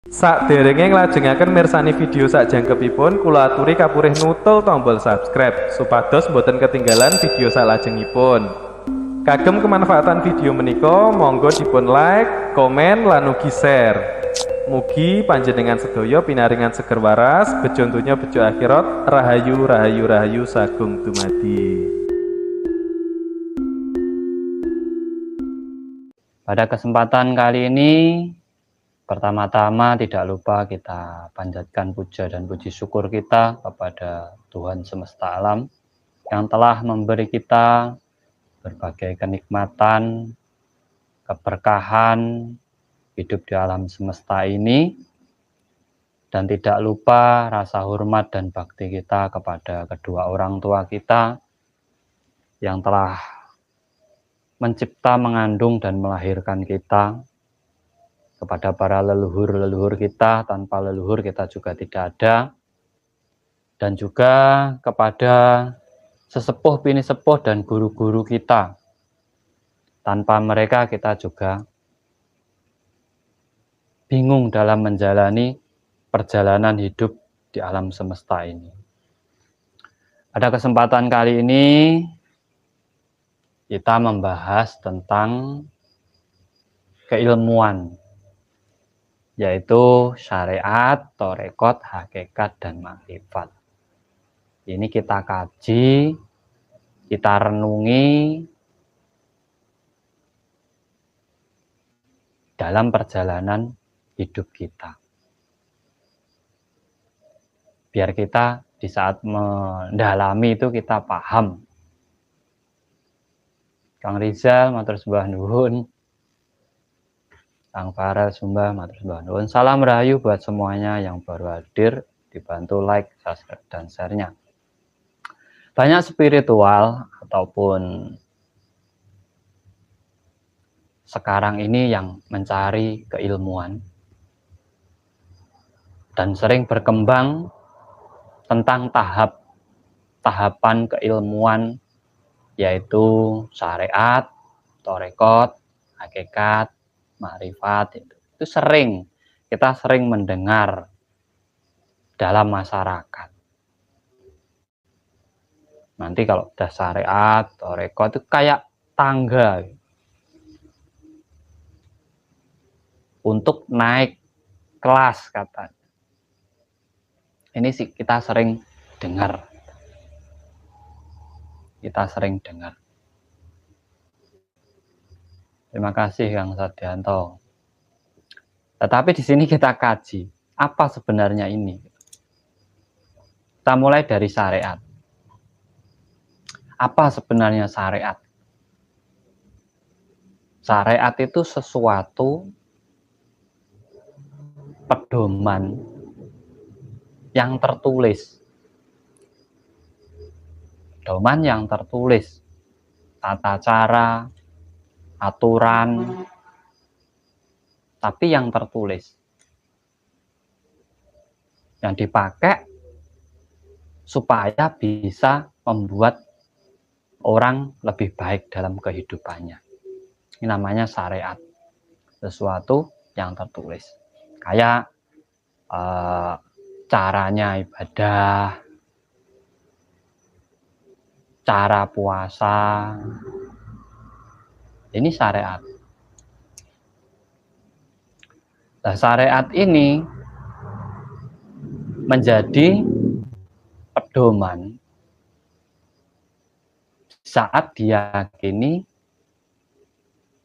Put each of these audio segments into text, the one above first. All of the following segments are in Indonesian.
Sakderenge nglajengaken mirsani video sakjangkepipun, kula aturi kapurih nutul tombol subscribe supados boten ketinggalan video salajengipun. Kagem kemanfaatan video menika, monggo dipun like, komen, lan ugi share. Mugi panjenengan sedaya pinaringan seger waras, bejo donya bejo akhirat, rahayu rahayu rahayu sagung dumadi. Pada kesempatan kali ini, pertama-tama tidak lupa kita panjatkan puja dan puji syukur kita kepada Tuhan semesta alam yang telah memberi kita berbagai kenikmatan, keberkahan hidup di alam semesta ini, dan tidak lupa rasa hormat dan bakti kita kepada kedua orang tua kita yang telah mencipta, mengandung, dan melahirkan kita, kepada para leluhur-leluhur kita. Tanpa leluhur kita juga tidak ada, dan juga kepada sesepuh, bini sepuh, dan guru-guru kita. Tanpa mereka kita juga bingung dalam menjalani perjalanan hidup di alam semesta ini. Pada kesempatan kali ini kita membahas tentang keilmuan, yaitu syariat, torekot, hakikat, dan makrifat. Ini kita kaji, kita renungi dalam perjalanan hidup kita. Biar kita di saat mendalami itu kita paham. Kang Rizal, matur sembah nuwun. Kang Farel Sumba, matur sembah nuwun. Salam rahayu buat semuanya yang baru hadir, dibantu like, subscribe, dan share-nya. Banyak spiritual ataupun sekarang ini yang mencari keilmuan dan sering berkembang tentang tahapan keilmuan, yaitu syariat, torekot, hakikat, makrifat. Itu kita sering mendengar dalam masyarakat. Nanti kalau udah syariat, torekot itu kayak tangga untuk naik kelas katanya. Ini sih kita sering dengar. Terima kasih Kang Sadianto. Tetapi di sini kita kaji, apa sebenarnya ini? Kita mulai dari syariat. Apa sebenarnya syariat? Syariat itu sesuatu pedoman yang tertulis. Pedoman yang tertulis, tata cara, aturan, tapi yang tertulis, yang dipakai supaya bisa membuat orang lebih baik dalam kehidupannya. Ini namanya syariat, sesuatu yang tertulis. Kayak caranya ibadah, cara puasa, ini syariat. Nah, syariat ini menjadi pedoman saat diyakini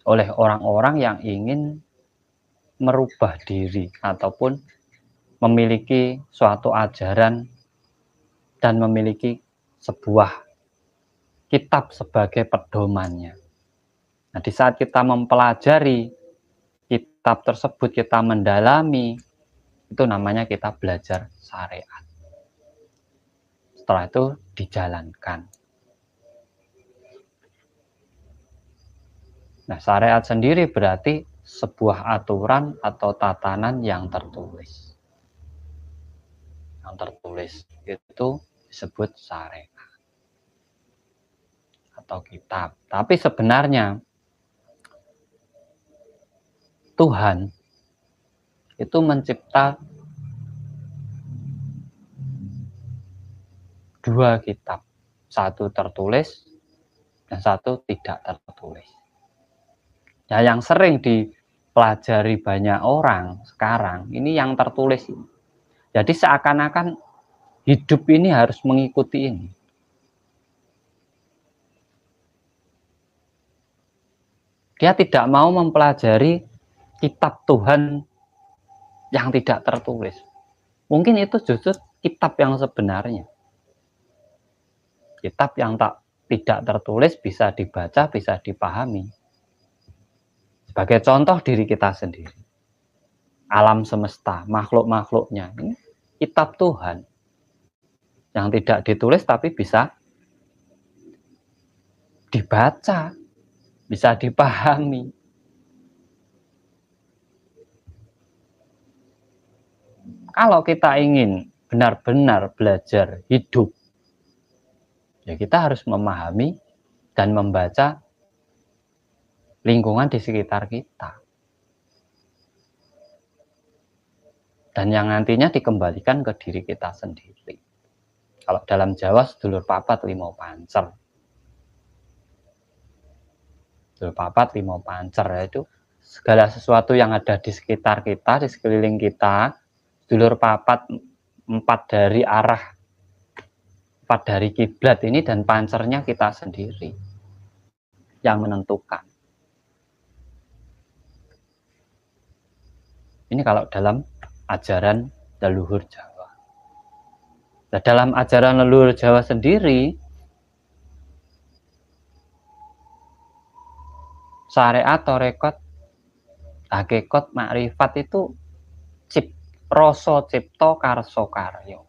oleh orang-orang yang ingin merubah diri ataupun memiliki suatu ajaran dan memiliki sebuah kitab sebagai pedomannya. Nah, di saat kita mempelajari kitab tersebut, kita mendalami, itu namanya kita belajar syariat. Setelah itu dijalankan. Nah, syariat sendiri berarti sebuah aturan atau tatanan yang tertulis. Yang tertulis itu disebut syariat atau kitab. Tapi sebenarnya Tuhan itu mencipta 2 kitab, satu tertulis dan satu tidak tertulis. Nah, yang sering dipelajari banyak orang sekarang ini yang tertulis ini. Jadi seakan-akan hidup ini harus mengikuti ini. Dia tidak mau mempelajari kitab Tuhan yang tidak tertulis. Mungkin itu justru kitab yang sebenarnya. Kitab yang tidak tertulis bisa dibaca, bisa dipahami. Sebagai contoh diri kita sendiri. Alam semesta, makhluk-makhluknya. Ini kitab Tuhan. Yang tidak ditulis tapi bisa dibaca, bisa dipahami. Kalau kita ingin benar-benar belajar hidup, ya kita harus memahami dan membaca lingkungan di sekitar kita. Dan yang nantinya dikembalikan ke diri kita sendiri. Kalau dalam Jawa, sedulur papat limau pancer. Sedulur papat limau pancer, yaitu segala sesuatu yang ada di sekitar kita, di sekeliling kita, sedulur papat 4 dari arah, 4 dari kiblat ini, dan pancernya kita sendiri yang menentukan. Ini kalau dalam ajaran leluhur Jawa. Nah, dalam ajaran leluhur Jawa sendiri, syariat, torekot, hakikat, makrifat itu rasa cipta karsa karya.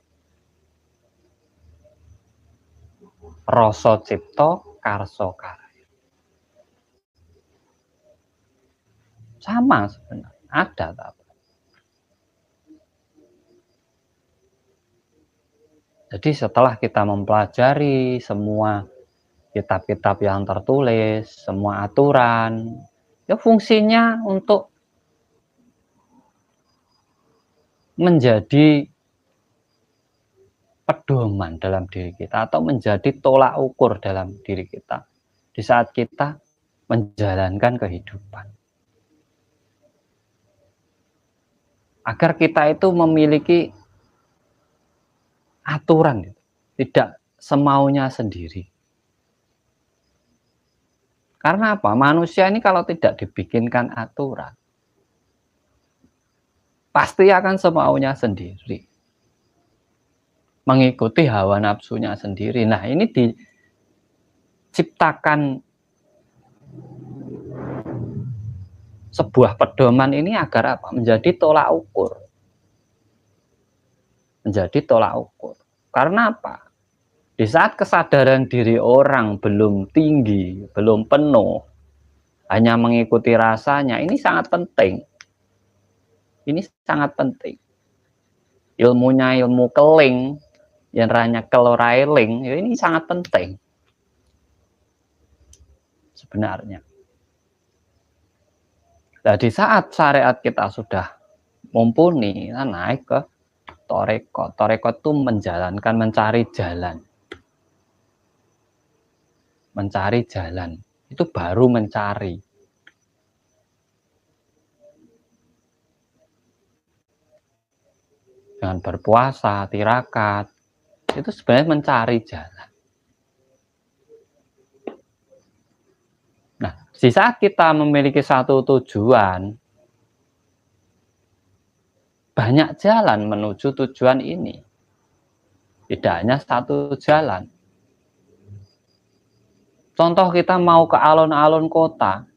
Rasa cipta karsa karya. Sama sebenarnya, ada tapi. Jadi setelah kita mempelajari semua kitab-kitab yang tertulis, semua aturan, ya fungsinya untuk menjadi pedoman dalam diri kita atau menjadi tolak ukur dalam diri kita di saat kita menjalankan kehidupan. Agar kita itu memiliki aturan, tidak semaunya sendiri. Karena apa? Manusia ini kalau tidak dibikinkan aturan, pasti akan semaunya sendiri. Mengikuti hawa nafsunya sendiri. Nah, ini diciptakan sebuah pedoman ini agar apa? Menjadi tolak ukur. Menjadi tolak ukur. Karena apa? Di saat kesadaran diri orang belum tinggi, belum penuh, hanya mengikuti rasanya, ini sangat penting. Ini sangat penting. Ilmunya ilmu keling, yang ranya kelorailing, ini sangat penting. Sebenarnya. Nah, di saat syariat kita sudah mumpuni, kita naik ke torekot. Torekot itu menjalankan, mencari jalan. Mencari jalan. Itu baru mencari. Dengan berpuasa, tirakat, itu sebenarnya mencari jalan. Nah, di saat kita memiliki satu tujuan, banyak jalan menuju tujuan ini. Tidak hanya satu jalan. Contoh kita mau ke alun-alun kota,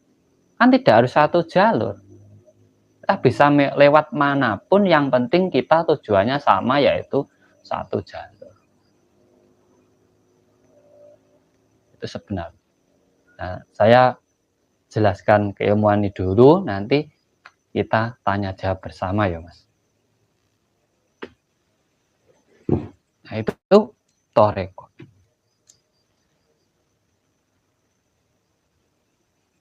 kan tidak harus satu jalur. Kita bisa lewat manapun, yang penting kita tujuannya sama, yaitu satu jalur. Itu sebenarnya. Nah, saya jelaskan keilmuan ini dulu, nanti kita tanya jawab bersama ya Mas. Nah, itu torekot.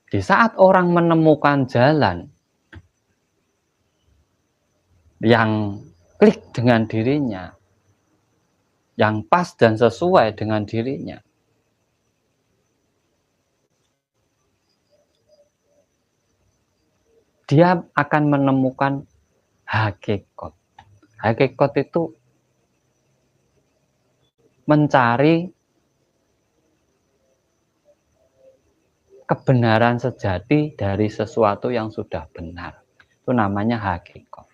Di saat orang menemukan jalan, yang klik dengan dirinya, yang pas dan sesuai dengan dirinya. Dia akan menemukan hakikat. Hakikat itu mencari kebenaran sejati dari sesuatu yang sudah benar. Itu namanya hakikat.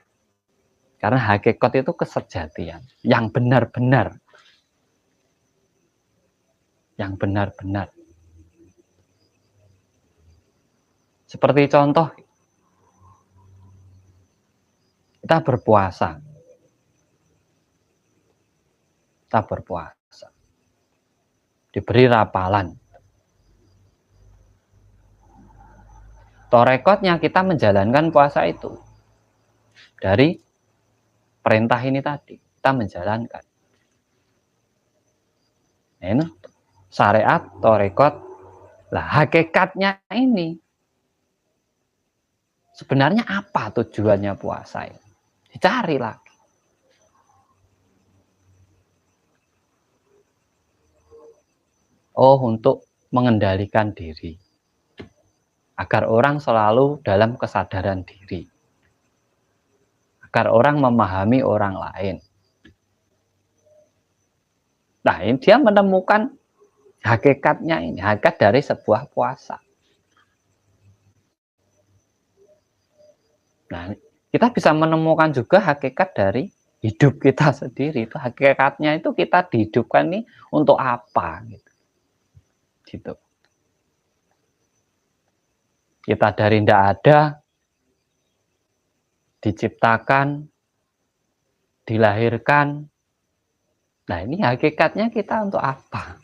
Karena hakikat itu kesejatian, yang benar-benar. Yang benar-benar. Seperti contoh, kita berpuasa. Kita berpuasa. Diberi rapalan. Torekotnya kita menjalankan puasa itu. Dari perintah ini tadi, kita menjalankan. Nah, ini syariat, torekot. Lah, hakikatnya ini. Sebenarnya apa tujuannya puasa ini? Dicari lagi. Oh, untuk mengendalikan diri. Agar orang selalu dalam kesadaran diri. Agar orang memahami orang lain. Nah, ini dia menemukan hakikatnya ini. Hakikat dari sebuah puasa. Nah, kita bisa menemukan juga hakikat dari hidup kita sendiri. Itu hakikatnya itu kita dihidupkan ini untuk apa? Gitu. Kita dari tidak ada, diciptakan, dilahirkan. Nah, ini hakikatnya kita untuk apa?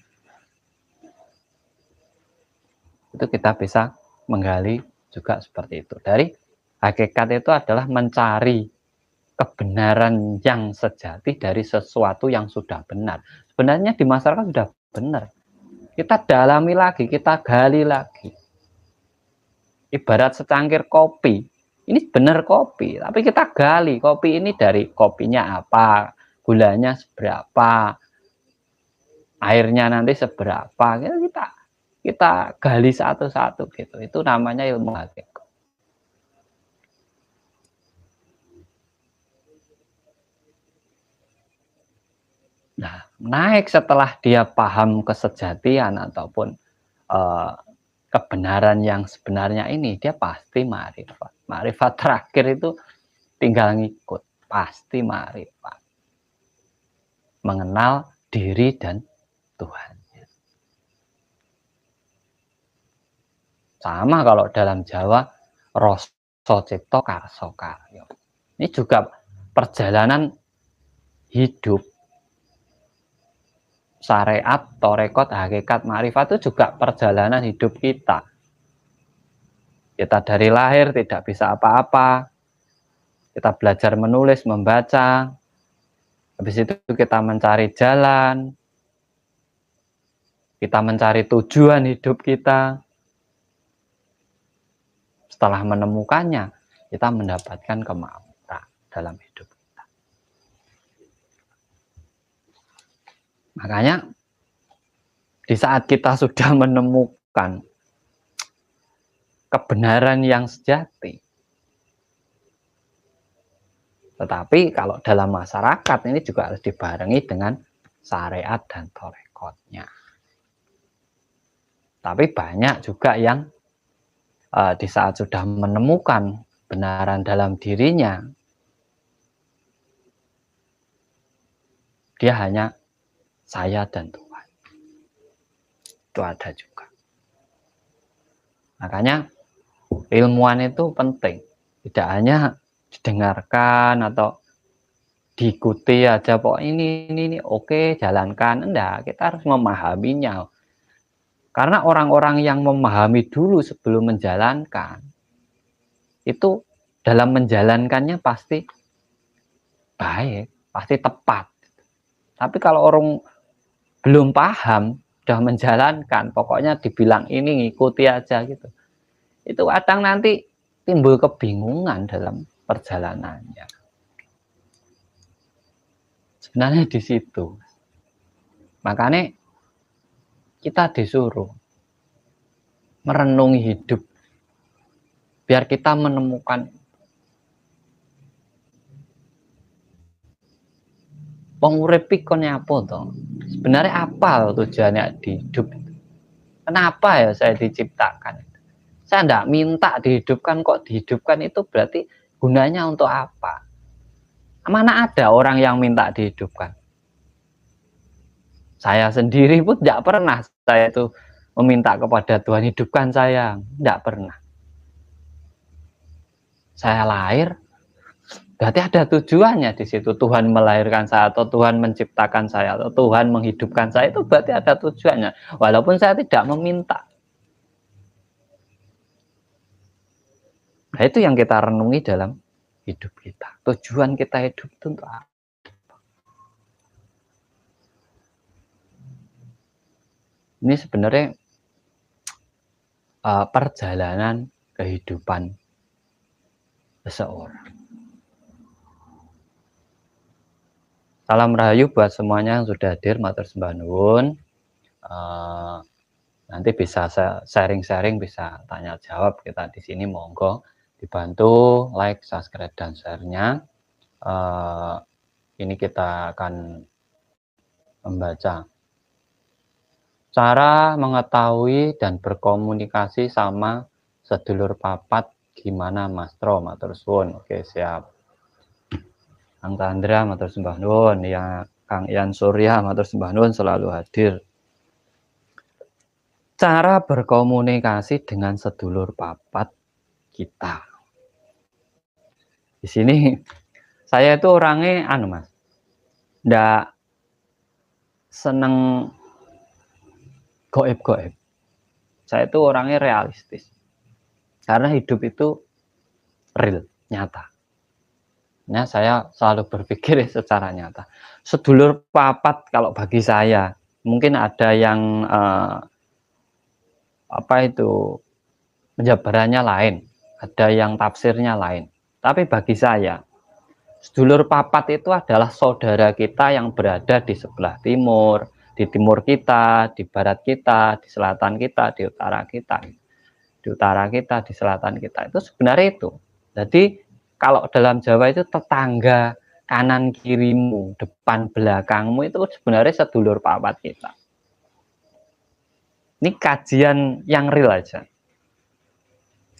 Itu kita bisa menggali juga seperti itu. Dari hakikat itu adalah mencari kebenaran yang sejati dari sesuatu yang sudah benar. Sebenarnya di masyarakat sudah benar. Kita dalami lagi, kita gali lagi. Ibarat secangkir kopi. Ini benar kopi, tapi kita gali kopi ini dari kopinya apa, gulanya seberapa, airnya nanti seberapa. Kita gali satu-satu gitu. Itu namanya ilmu hakikat. Nah, naik setelah dia paham kesejatian ataupun kebenaran yang sebenarnya ini, dia pasti ma'rifat. Ma'rifat terakhir itu tinggal ngikut, pasti ma'rifat. Mengenal diri dan Tuhan. Sama kalau dalam Jawa, rasa cipta karsa karya. Ini juga perjalanan hidup. Syariat, torekot, hakikat, ma'rifat itu juga perjalanan hidup kita. Kita dari lahir tidak bisa apa-apa. Kita belajar menulis, membaca. Habis itu kita mencari jalan. Kita mencari tujuan hidup kita. Setelah menemukannya, kita mendapatkan kemakmuran dalam hidup kita. Makanya, di saat kita sudah menemukan kebenaran yang sejati, tetapi kalau dalam masyarakat ini juga harus dibarengi dengan syariat dan torekotnya. Tapi banyak juga yang di saat sudah menemukan kebenaran dalam dirinya, dia hanya saya dan Tuhan. Itu ada juga. Makanya ilmuwan itu penting. Tidak hanya didengarkan atau diikuti aja, pokok ini oke, jalankan. Enggak, kita harus memahaminya. Karena orang-orang yang memahami dulu sebelum menjalankan, itu dalam menjalankannya pasti baik, pasti tepat. Tapi kalau orang belum paham, sudah menjalankan, pokoknya dibilang ini ngikuti aja gitu. Itu kadang nanti timbul kebingungan dalam perjalanannya. Sebenarnya di situ. Makanya kita disuruh merenungi hidup biar kita menemukan urip kon apa toh? Sebenarnya apa tujuannya di hidup? Kenapa ya saya diciptakan? Saya tidak minta dihidupkan, kok dihidupkan, itu berarti gunanya untuk apa? Mana ada orang yang minta dihidupkan? Saya sendiri pun tidak pernah saya itu meminta kepada Tuhan hidupkan saya, tidak pernah. Saya lahir, berarti ada tujuannya di situ. Tuhan melahirkan saya atau Tuhan menciptakan saya atau Tuhan menghidupkan saya, itu berarti ada tujuannya. Walaupun saya tidak meminta. Nah, itu yang kita renungi dalam hidup kita. Tujuan kita hidup itu untuk apa? Ini sebenarnya perjalanan kehidupan seseorang. Salam rahayu buat semuanya yang sudah hadir, matur sembah nuwun. Nanti bisa sharing-sharing, bisa tanya jawab kita di sini, monggo dibantu like, subscribe dan share-nya. Ini kita akan membaca cara mengetahui dan berkomunikasi sama sedulur papat gimana Mas Tro, matur suwun. Oke, siap. Kang Tandra matur sembah nuwun, ya Kang Ian Surya matur sembah nuwun selalu hadir. Cara berkomunikasi dengan sedulur papat kita. Di sini saya itu orangnya Mas. Ndak seneng goib-goib. Saya itu orangnya realistis. Karena hidup itu real, nyata. Nah, saya selalu berpikir secara nyata. Sedulur papat kalau bagi saya, mungkin ada yang penjabarannya lain, ada yang tafsirnya lain. Tapi bagi saya, sedulur papat itu adalah saudara kita yang berada di sebelah timur, di timur kita, di barat kita, di selatan kita, di utara kita. Di utara kita, di selatan kita. Itu sebenarnya itu. Jadi kalau dalam Jawa itu tetangga, kanan kirimu, depan belakangmu, itu sebenarnya sedulur papat kita. Ini kajian yang real aja.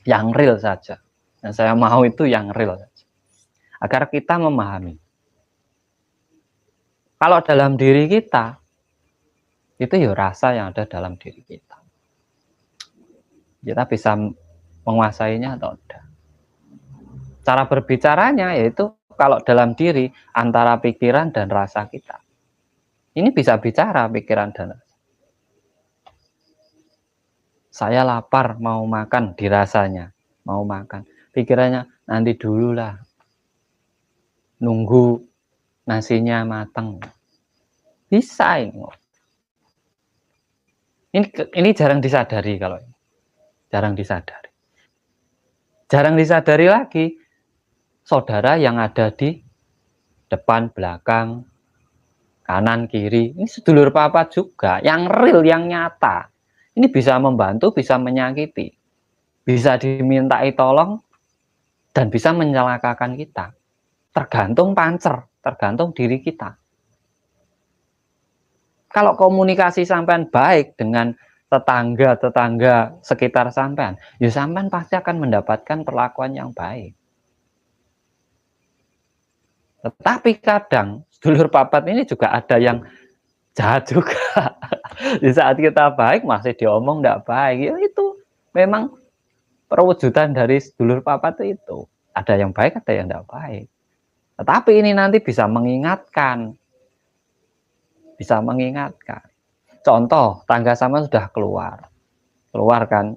Yang real saja. Yang saya mau itu yang real saja. Agar kita memahami. Kalau dalam diri kita, itu ya rasa yang ada dalam diri kita. Kita bisa menguasainya atau tidak. Cara berbicaranya yaitu kalau dalam diri antara pikiran dan rasa kita. Ini bisa bicara pikiran dan rasa. Saya lapar, mau makan, dirasanya mau makan. Pikirannya nanti dulu lah, nunggu nasinya matang. Bisa ini. Ini jarang disadari kalau ini. Jarang disadari. Jarang disadari lagi saudara yang ada di depan, belakang, kanan, kiri. Ini sedulur papat juga, yang real, yang nyata. Ini bisa membantu, bisa menyakiti. Bisa dimintai tolong, dan bisa mencelakakan kita. Tergantung pancer, tergantung diri kita. Kalau komunikasi sampean baik dengan tetangga sekitar sampean, ya sampean pasti akan mendapatkan perlakuan yang baik. Tetapi kadang sedulur papat ini juga ada yang jahat juga. Di saat kita baik masih diomong tidak baik. Ya itu memang perwujudan dari sedulur papat itu. Ada yang baik, ada yang tidak baik. Tetapi ini nanti bisa mengingatkan. Bisa mengingatkan. Contoh, tangga sama sudah keluar kan,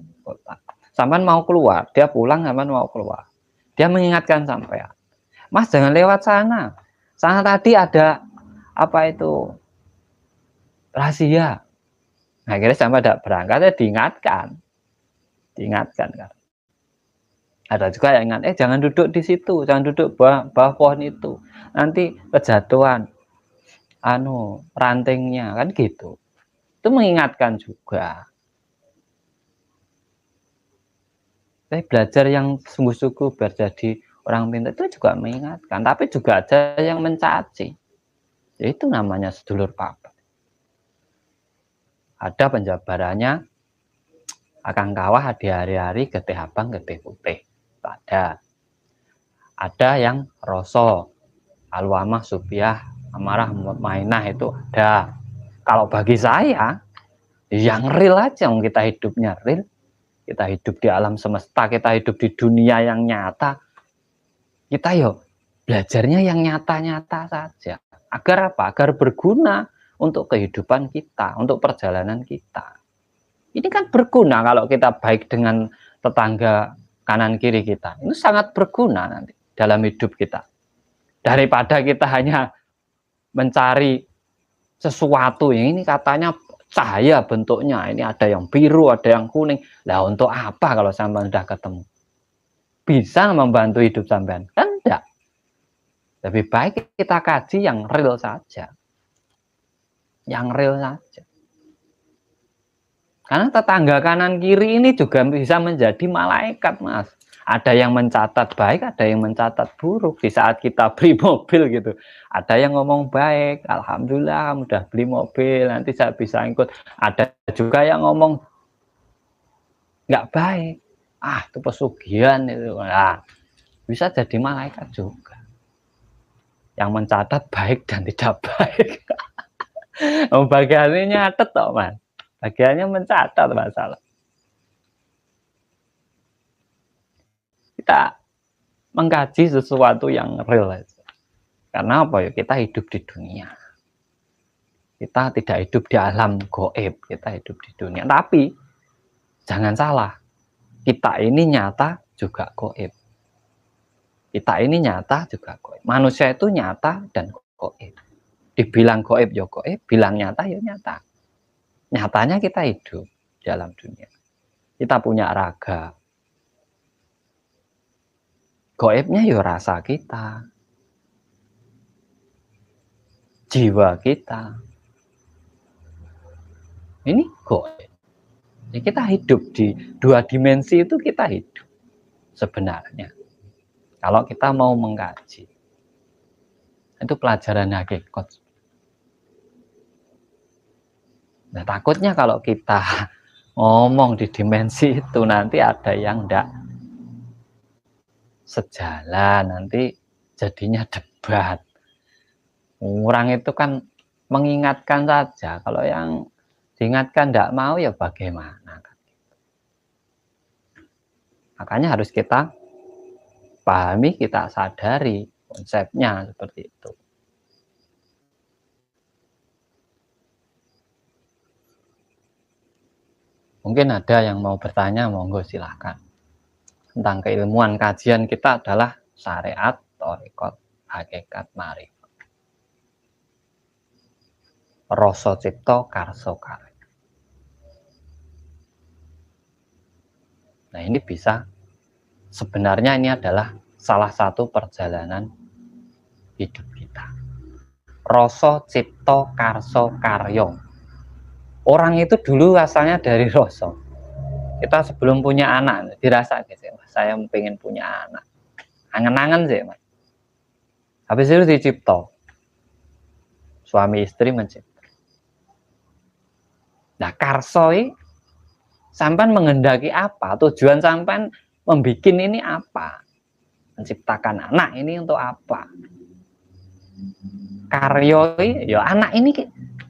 sampean mau keluar, dia pulang, sampean mau keluar, dia mengingatkan sampean, Mas jangan lewat sana tadi ada apa itu rahasia. Nah, akhirnya sampai tidak berangkat, ya diingatkan kan. Ada juga yang ingat, jangan duduk di situ, jangan duduk bawah pohon itu, nanti kejatuhan. rantingnya kan gitu. Itu mengingatkan juga. Tapi belajar yang sungguh-sungguh biar jadi orang pintar itu juga mengingatkan, tapi juga ada yang mencaci. Ya itu namanya sedulur papat. Ada penjabarannya, akan kawah di hari-hari getih abang getih putih. Ada yang roso, alwamah supiah, amarah mainah itu ada. Kalau bagi saya, yang real aja, kita hidupnya real, kita hidup di alam semesta, kita hidup di dunia yang nyata, kita belajarnya yang nyata-nyata saja. Agar apa? Agar berguna untuk kehidupan kita, untuk perjalanan kita. Ini kan berguna kalau kita baik dengan tetangga kanan kiri kita. Ini sangat berguna nanti dalam hidup kita. Daripada kita hanya mencari sesuatu yang ini katanya cahaya bentuknya, ini ada yang biru, ada yang kuning. Lah untuk apa kalau sampai sudah ketemu? Bisa membantu hidup sampean? Kan enggak. Lebih baik kita kaji yang real saja. Yang real saja. Karena tetangga kanan kiri ini juga bisa menjadi malaikat, Mas. Ada yang mencatat baik, ada yang mencatat buruk. Di saat kita beli mobil gitu, ada yang ngomong baik, alhamdulillah udah beli mobil, nanti saya bisa ikut. Ada juga yang ngomong nggak baik, itu pesugihan itu. Nah, bisa jadi malaikat juga. Yang mencatat baik dan tidak baik. Bagiannya nyatet toh, Mas. Bagiannya mencatat masalah. Kita mengkaji sesuatu yang real. Karena apa ya? Kita hidup di dunia. Kita tidak hidup di alam goib. Kita hidup di dunia. Tapi jangan salah. Kita ini nyata juga goib. Kita ini nyata juga goib. Manusia itu nyata dan goib. Dibilang goib ya goib, bilang nyata ya nyata. Nyatanya kita hidup dalam dunia. Kita punya raga. Goibnya ya rasa kita, jiwa kita. Ini goib. Ya, kita hidup di dua dimensi itu, kita hidup sebenarnya. Kalau kita mau mengkaji, itu pelajaran hakikat. Nah, takutnya kalau kita ngomong di dimensi itu nanti ada yang enggak sejalan, nanti jadinya debat. Orang itu kan mengingatkan saja, kalau yang diingatkan enggak mau ya bagaimana. Makanya harus kita pahami, kita sadari konsepnya seperti itu. Mungkin ada yang mau bertanya, monggo silahkan. Tentang keilmuan kajian kita adalah syariat, thariqat, hakikat, ma'rifat. Rasa cipta karsa karya. Nah, ini bisa, sebenarnya ini adalah salah satu perjalanan hidup kita. Rasa cipta karsa karya. Orang itu dulu asalnya dari rasa. Kita sebelum punya anak dirasa gitu, saya pengen punya anak, angen-angen sih, Mas. Habis itu dicipta, suami istri mencipta. Nah, karsoi sampai menghendaki apa, tujuan sampai membuat ini apa, menciptakan anak ini untuk apa, karyoi ya anak ini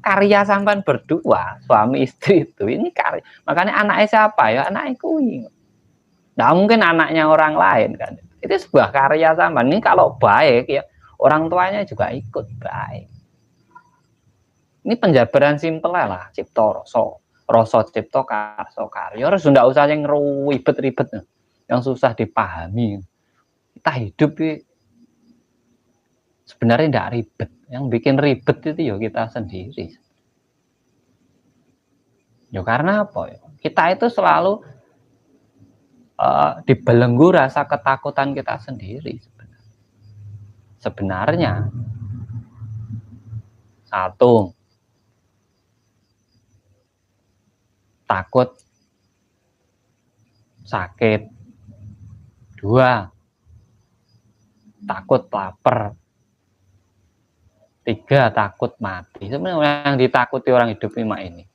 karya sampan berdua, suami istri itu ini karya. Makanya anaknya siapa ya? Anaknya kuing. Nah, mungkin anaknya orang lain kan. Itu sebuah karya sampan. Ini kalau baik ya, orang tuanya juga ikut baik. Ini penjabaran simpel lah, cipta rasa cipta karsa karya. Harus ndak usah yang ribet-ribet, yang susah dipahami. Kita hidup sebenarnya tidak ribet. Yang bikin ribet itu ya kita sendiri. Ya karena apa ya? Kita itu selalu dibelenggu rasa ketakutan kita sendiri sebenarnya. Satu, takut sakit. Dua, takut lapar. Tiga, takut mati. Sebenarnya yang ditakuti orang hidup ini.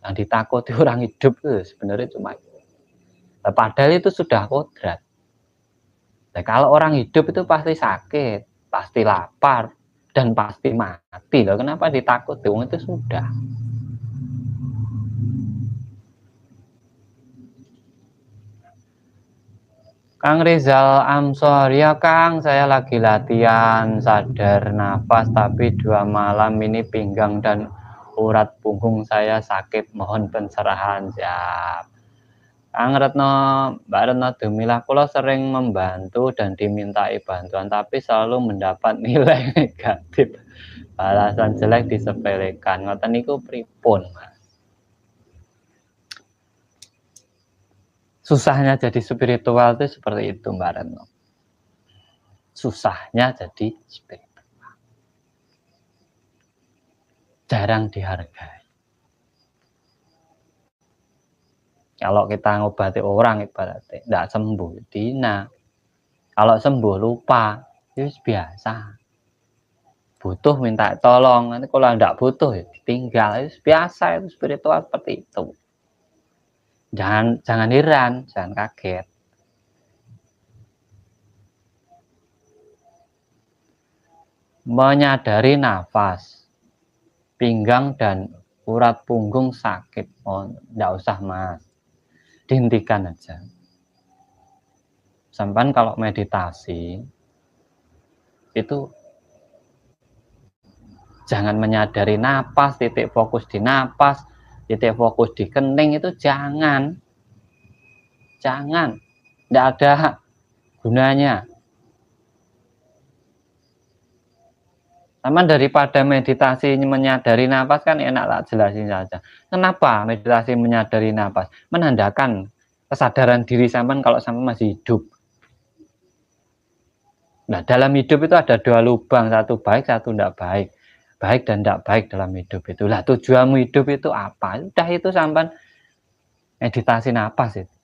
Yang ditakuti orang hidup itu sebenarnya cuma itu. Nah, padahal itu sudah kodrat. Nah, kalau orang hidup itu pasti sakit, pasti lapar, dan pasti mati. Loh, kenapa ditakuti? Itu sudah. Kang Rizal Amsor, ya Kang, saya lagi latihan sadar nafas, tapi 2 malam ini pinggang dan urat punggung saya sakit, mohon pencerahan. Siap. Kang Retno, Mbak Retno Dumilah, kula sering membantu dan dimintai bantuan, tapi selalu mendapat nilai negatif. Balasan jelek disepelekan. Ngoten niku pripun, Mas? Susahnya jadi spiritual itu seperti itu, Mbak Retno. Susahnya jadi spiritual. Jarang dihargai. Kalau kita ngobati orang ibaratnya tidak sembuh, dina. Kalau sembuh lupa, itu biasa. Butuh minta tolong, nanti kalau tidak butuh ya ditinggal, itu biasa, itu spiritual seperti itu. Jangan heran, jangan kaget. Menyadari nafas, pinggang dan urat punggung sakit, oh tidak usah Mas, dihentikan aja. Sampai kalau meditasi itu jangan menyadari nafas, titik fokus di nafas, titik fokus di kening, itu jangan, tidak ada gunanya. Sama daripada meditasi menyadari nafas kan enak lah, jelasin saja. Kenapa meditasi menyadari nafas? Menandakan kesadaran diri sampean kalau sampean masih hidup. Nah, dalam hidup itu ada 2 lubang, satu baik, satu tidak baik. Baik dan tidak baik dalam hidup itu. Lah, tujuanmu hidup itu apa? Udah itu sampean meditasi nafas itu.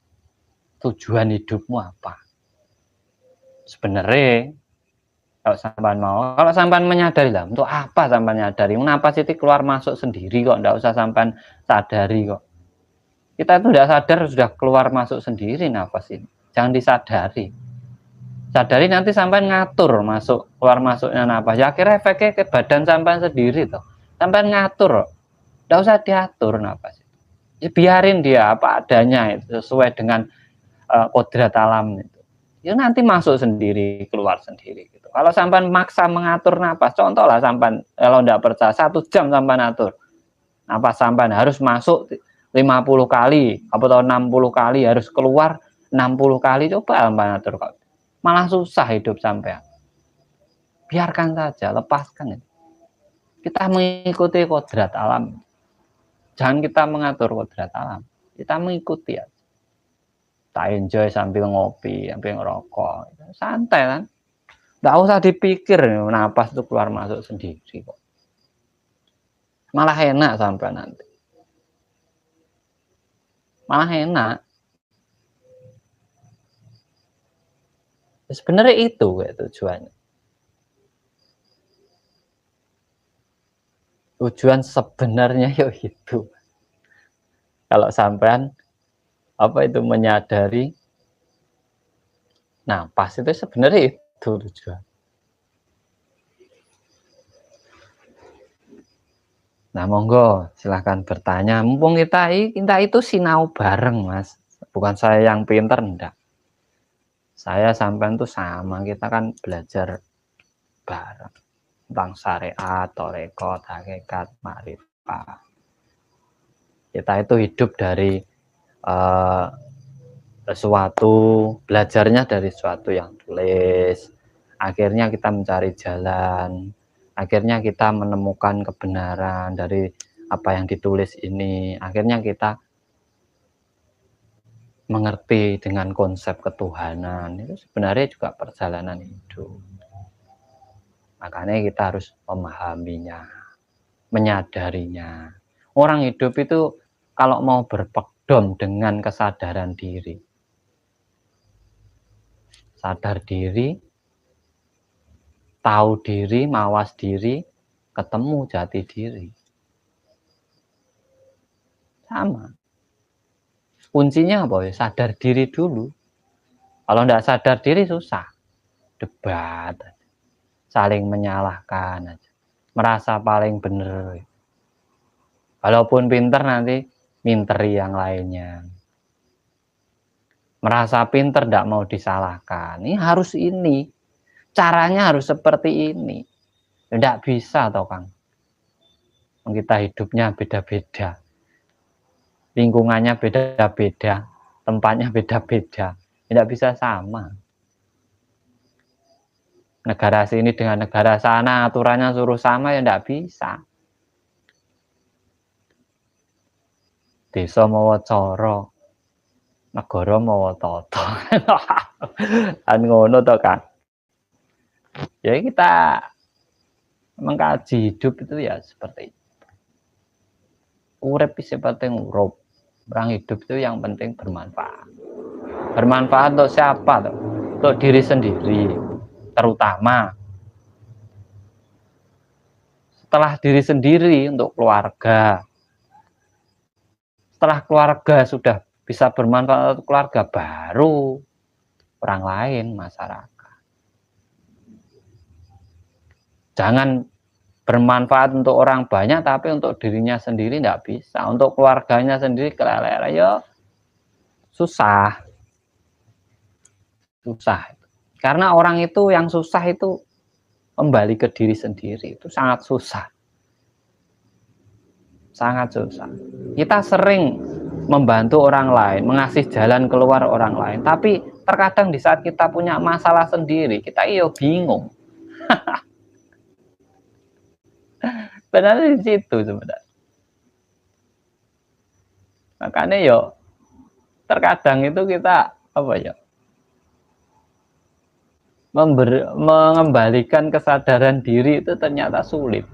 Tujuan hidupmu apa? Sebenarnya kalau sampean mau, kalau sampean menyadari lah, untuk apa sampean menyadari? Nafas itu keluar masuk sendiri kok, tidak usah sampean sadari kok. Kita itu tidak sadar sudah keluar masuk sendiri nafas ini. Jangan disadari. Sadari nanti sampean ngatur masuk keluar masuknya nafas. Ya akhirnya efeknya ke badan sampean sendiri toh. Sampean ngatur, tidak usah diatur nafas. Ya, biarin dia apa adanya itu sesuai dengan kodrat alam itu. Ya nanti masuk sendiri, keluar sendiri gitu. Kalau sampean maksa mengatur nafas, contoh lah sampean kalau tidak percaya 1 jam sampean atur. Nafas sampean harus masuk 50 kali atau 60 kali, harus keluar 60 kali, coba sampean atur kok. Malah susah hidup sampean. Biarkan saja, lepaskan itu. Kita mengikuti kodrat alam. Jangan kita mengatur kodrat alam. Kita mengikuti aja. Tak enjoy sambil ngopi, sambil ngerokok. Santai kan. Nggak usah dipikir, napas itu keluar masuk sendiri kok. Malah enak sampai nanti. Malah enak. Sebenarnya itu kayak tujuannya. Tujuan sebenarnya ya itu. Kalau sampean apa itu menyadari napas itu sebenarnya itu tujuan. Nah monggo silahkan bertanya. Mumpung kita itu sinau bareng Mas. Bukan saya yang pinter, enggak. Saya sampean tuh sama, kita kan belajar bareng tentang syariat, thariqat, hakikat, ma'rifat. Kita itu hidup dari sesuatu, belajarnya dari sesuatu yang tulis. Akhirnya kita mencari jalan. Akhirnya kita menemukan kebenaran dari apa yang ditulis ini. Akhirnya kita mengerti dengan konsep ketuhanan itu sebenarnya juga perjalanan hidup. Makanya kita harus memahaminya, menyadarinya. Orang hidup itu kalau mau berpedoman dengan kesadaran diri, sadar diri, tahu diri, mawas diri, ketemu jati diri. Sama. Kuncinya apa ya? Sadar diri dulu. Kalau tidak sadar diri susah. Debat, saling menyalahkan aja. Merasa paling benar. Walaupun pinter nanti minteri yang lainnya. Merasa pinter tidak mau disalahkan. Ini harus ini. Caranya harus seperti ini. Tidak bisa toh Kang. Kita hidupnya beda-beda. Lingkungannya beda-beda. Tempatnya beda-beda. Tidak bisa sama. Negara sini dengan negara sana aturannya suruh sama ya tidak bisa. Desa mawa cara, negara mawa tata. Kan ngono to Kang. Ya kita mengkaji hidup itu ya seperti itu. Urip sing penting urip. Orang hidup itu yang penting bermanfaat. Bermanfaat untuk siapa tuh? Untuk diri sendiri. Terutama setelah diri sendiri untuk keluarga. Setelah keluarga sudah bisa bermanfaat untuk keluarga, baru orang lain, masyarakat. Jangan bermanfaat untuk orang banyak, tapi untuk dirinya sendiri tidak bisa. Untuk keluarganya sendiri kelelera, ya susah. Susah. Karena orang itu yang susah itu kembali ke diri sendiri. Itu sangat susah. Sangat susah. Kita sering membantu orang lain, mengasih jalan keluar orang lain. Tapi terkadang di saat kita punya masalah sendiri, kita bingung. Benar di situ sebenarnya. Makanya terkadang itu kita mengembalikan kesadaran diri itu ternyata sulit.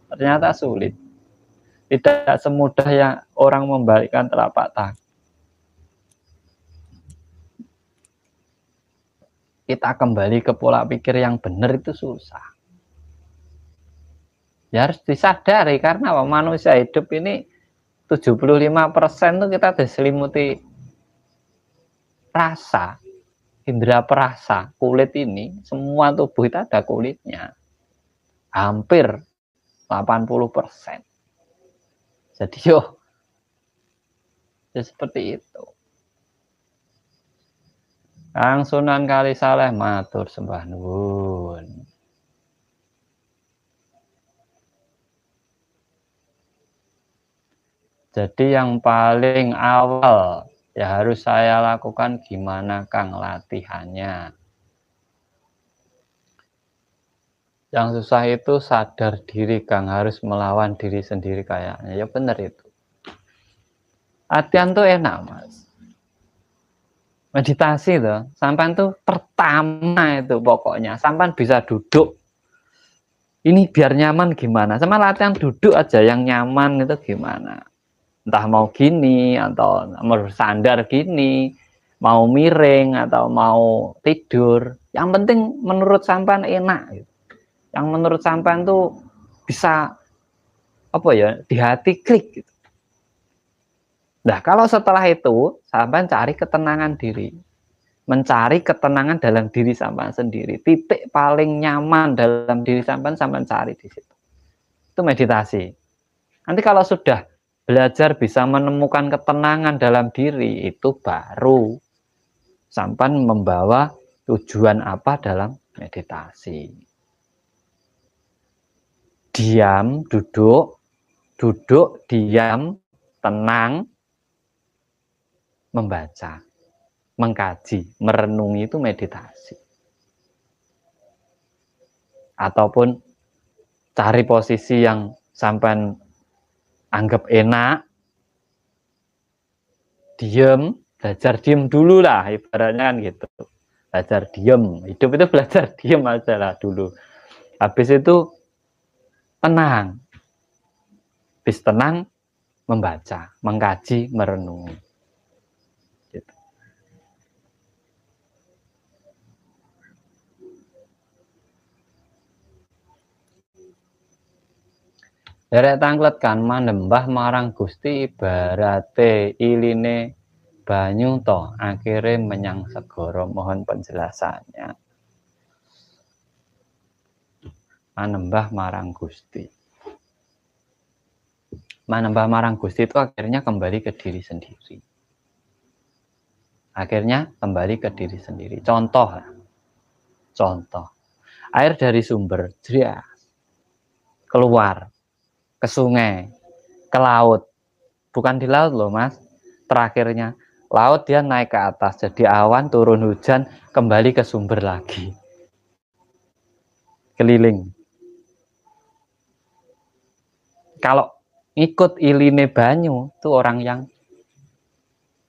Ternyata sulit. Tidak semudah yang orang membalikkan telapak tangan. Kita kembali ke pola pikir yang benar itu susah. Ya harus disadari karena manusia hidup ini 75% itu kita diselimuti rasa, indera perasa, kulit ini, semua tubuh itu ada kulitnya. Hampir 80%. Jadi ya seperti itu. Kang Sunan Kalisaleh matur sembah nuwun. Jadi yang paling awal ya harus saya lakukan gimana Kang latihannya. Yang susah itu sadar diri Kang, harus melawan diri sendiri kayaknya. Ya benar itu. Latihan tuh enak Mas. Meditasi tuh, sampai tuh pertama itu pokoknya, sampai bisa duduk. Ini biar nyaman gimana? Sama latihan duduk aja yang nyaman itu gimana? Entah mau gini atau mau bersandar gini, mau miring atau mau tidur. Yang penting menurut sampean enak. Gitu. Yang menurut sampean tuh bisa di hati klik. Gitu. Nah kalau setelah itu sampean cari ketenangan diri, mencari ketenangan dalam diri sampean sendiri. Titik paling nyaman dalam diri sampean cari di situ. Itu meditasi. Nanti kalau sudah belajar bisa menemukan ketenangan dalam diri, itu baru sampan membawa tujuan apa dalam meditasi. Diam, duduk, diam, tenang, membaca, mengkaji, merenungi itu meditasi. Ataupun cari posisi yang sampan anggap enak, belajar diem dulu lah, ibaratnya kan gitu. Belajar diem, hidup itu belajar diem aja lah dulu. Habis itu tenang. Habis tenang, membaca, mengkaji, merenungi. Gitu. Derek tanglet kan manembah marang Gusti ibarate iline banyu to akhirnya menyang segara. Mohon penjelasannya. Manembah marang Gusti. Manembah marang Gusti itu akhirnya kembali ke diri sendiri. Akhirnya kembali ke diri sendiri. Contoh, air dari sumber jelas keluar ke sungai, ke laut. Bukan di laut loh mas. Terakhirnya laut dia naik ke atas, jadi awan, turun hujan, kembali ke sumber lagi. Keliling. Kalau ikut iline banyu, itu orang yang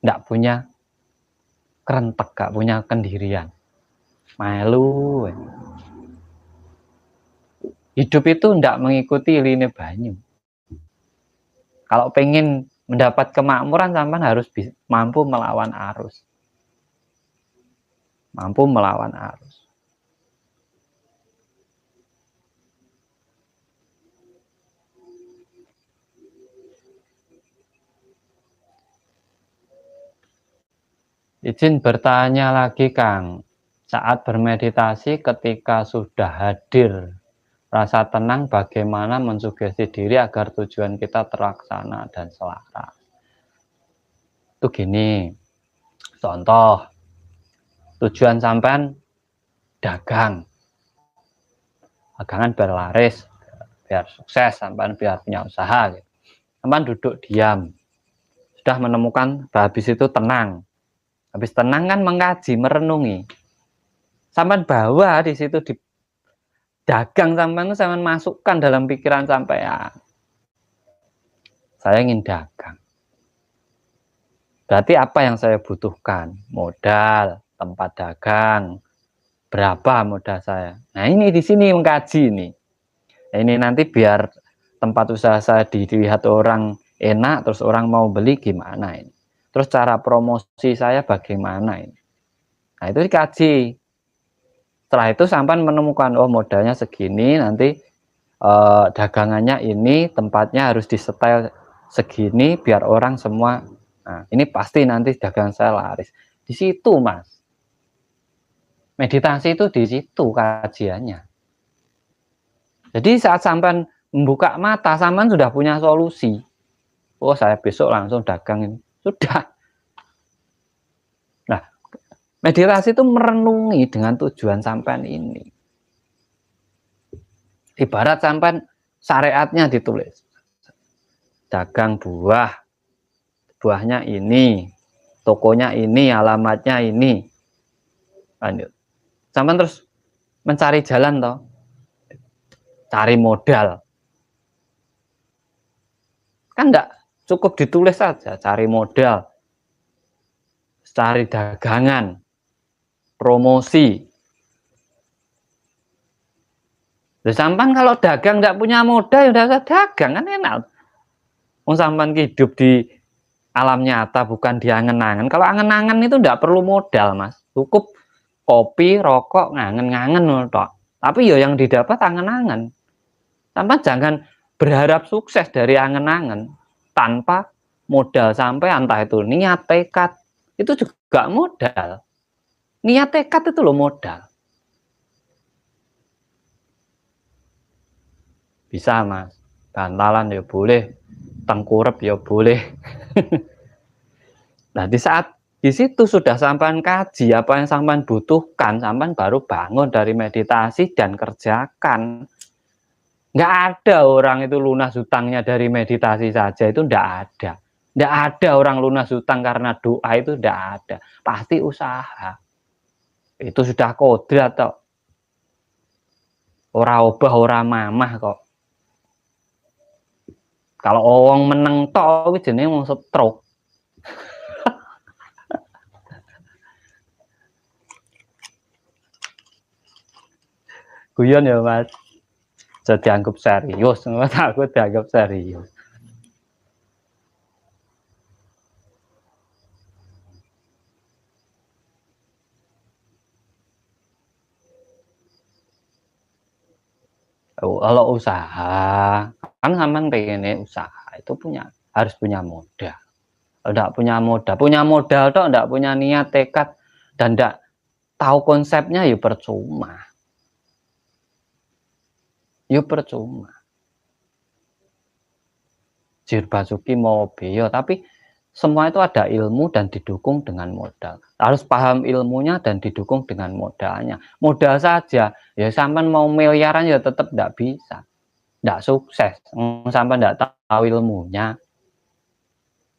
tidak punya kerentek, gak punya kendirian. Malu. Hidup itu tidak mengikuti iline banyu. Kalau pengen mendapat kemakmuran, sampai harus mampu melawan arus. Mampu melawan arus. Izin bertanya lagi Kang, saat bermeditasi ketika sudah hadir rasa tenang, bagaimana mensugesti diri agar tujuan kita terlaksana dan selaras? Itu gini, contoh, tujuan sampean dagang, dagangan biar laris, biar sukses, sampean biar punya usaha. Gitu. Sampean duduk diam, sudah menemukan, habis itu tenang. Habis tenang kan mengkaji, merenungi. Sampean bawa di situ di dagang sampean itu sampean masukkan dalam pikiran sampean. Saya ingin dagang. Berarti apa yang saya butuhkan? Modal, tempat dagang. Berapa modal saya? Nah, ini di sini mengkaji nih. Nah, ini nanti biar tempat usaha saya dilihat orang enak, terus orang mau beli gimana ini? Terus cara promosi saya bagaimana ini? Nah itu dikaji. Setelah itu sampai menemukan, oh modalnya segini, nanti dagangannya ini, tempatnya harus disetel segini, biar orang semua, nah ini pasti nanti dagangan saya laris. Di situ mas. Meditasi itu di situ kajiannya. Jadi saat sampai membuka mata, sampai sudah punya solusi. Oh saya besok langsung dagang ini. Sudah. Nah, meditasi itu merenungi dengan tujuan sampean ini. Ibarat sampean syariatnya ditulis. Dagang buah. Buahnya ini. Tokonya ini, alamatnya ini. Lanjut. Sampean terus mencari jalan toh. Cari modal. Kan enggak cukup ditulis saja, cari modal. Cari dagangan, promosi. Sampan kalau dagang nggak punya modal, ya udah usah dagang kan enak. Sampan hidup di alam nyata, bukan di angen-angen. Kalau angen-angen itu nggak perlu modal, mas. Cukup kopi, rokok, ngangen-ngangen toh. Tapi ya yang didapat angen-angen. Sampan jangan berharap sukses dari angen-angen tanpa modal sampai entah itu niat, tekad. Itu juga modal. Niat tekad itu loh modal. Bisa mas. Bantalan ya boleh. Tengkurep ya boleh. Nah di saat di situ sudah sampean kaji apa yang sampean butuhkan, sampean baru bangun dari meditasi dan kerjakan. Nggak ada orang itu lunas hutangnya dari meditasi saja, itu nggak ada. Nggak ada orang lunas hutang karena doa, itu nggak ada. Pasti usaha. Itu sudah kodrat atau ora obah ora mamah kok. Kalau orang meneng tok jenenge wong stroke. Guyon ya Mas. Jadi dianggap serius, aku dianggap serius. Kalau usaha, kan sampean pengennya usaha itu harus punya modal. Kalau enggak punya modal toh enggak punya niat, tekad dan enggak tahu konsepnya ya percuma. Ya percuma. Jir Basuki mau beyo, tapi semua itu ada ilmu dan didukung dengan modal. Harus paham ilmunya dan didukung dengan modalnya. Modal saja, ya sampean mau miliaran ya tetap enggak bisa. Enggak sukses. Sampean enggak tahu ilmunya.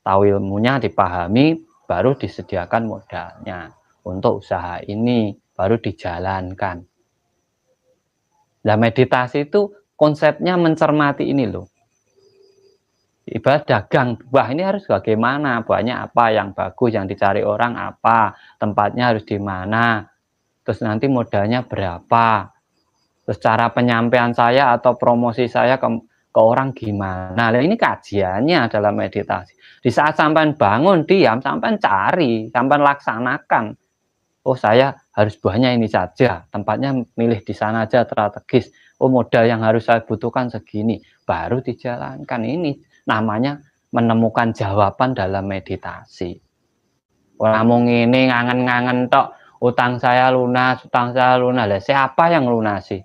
Tahu ilmunya, dipahami, baru disediakan modalnya. Untuk usaha ini, baru dijalankan. Nah, meditasi itu konsepnya mencermati ini loh. Ibarat dagang, wah ini harus bagaimana, banyak apa yang bagus, yang dicari orang apa, tempatnya harus di mana, terus nanti modalnya berapa, terus cara penyampaian saya atau promosi saya ke orang gimana. Nah, ini kajiannya dalam meditasi. Di saat sampean bangun, diam, sampean cari, sampean laksanakan. Oh, saya harus buahnya ini saja, tempatnya milih di sana aja strategis. Oh, modal yang harus saya butuhkan segini, baru dijalankan. Ini namanya menemukan jawaban dalam meditasi. Orang mau ini ngangen-ngangen tok, utang saya lunas. Lah, siapa yang lunasi?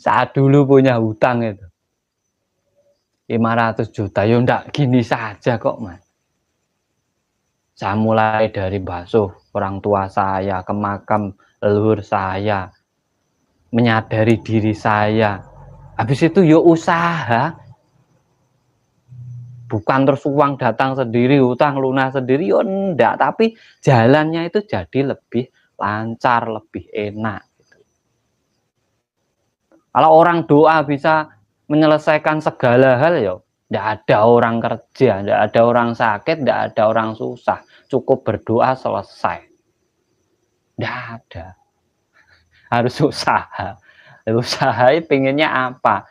Saat dulu punya hutang itu 500 juta, ya enggak gini saja kok Mas. Saya mulai dari basuh orang tua saya, ke makam leluhur saya, menyadari diri saya. Habis itu ya usaha. Bukan terus uang datang sendiri, hutang lunas sendiri, ya enggak. Tapi jalannya itu jadi lebih lancar, lebih enak. Kalau orang doa bisa menyelesaikan segala hal, ya enggak ada orang kerja, enggak ada orang sakit, enggak ada orang susah. Cukup berdoa selesai. Enggak ada. Harus usaha. Usaha pengennya apa?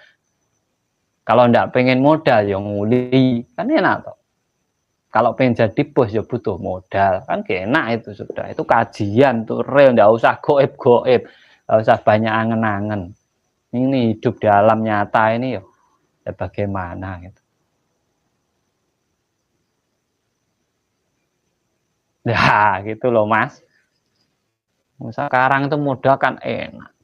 Kalau enggak pengen modal ya nguli, kan enak toh. Kalau pengen jadi bos ya butuh modal, kan enak itu sudah. Itu kajian tuh real, enggak usah goib-goib, enggak usah banyak angen-angen. Ini hidup di alam nyata ini ya bagaimana gitu. Nah, gitu loh Mas. Sekarang itu modal kan enak.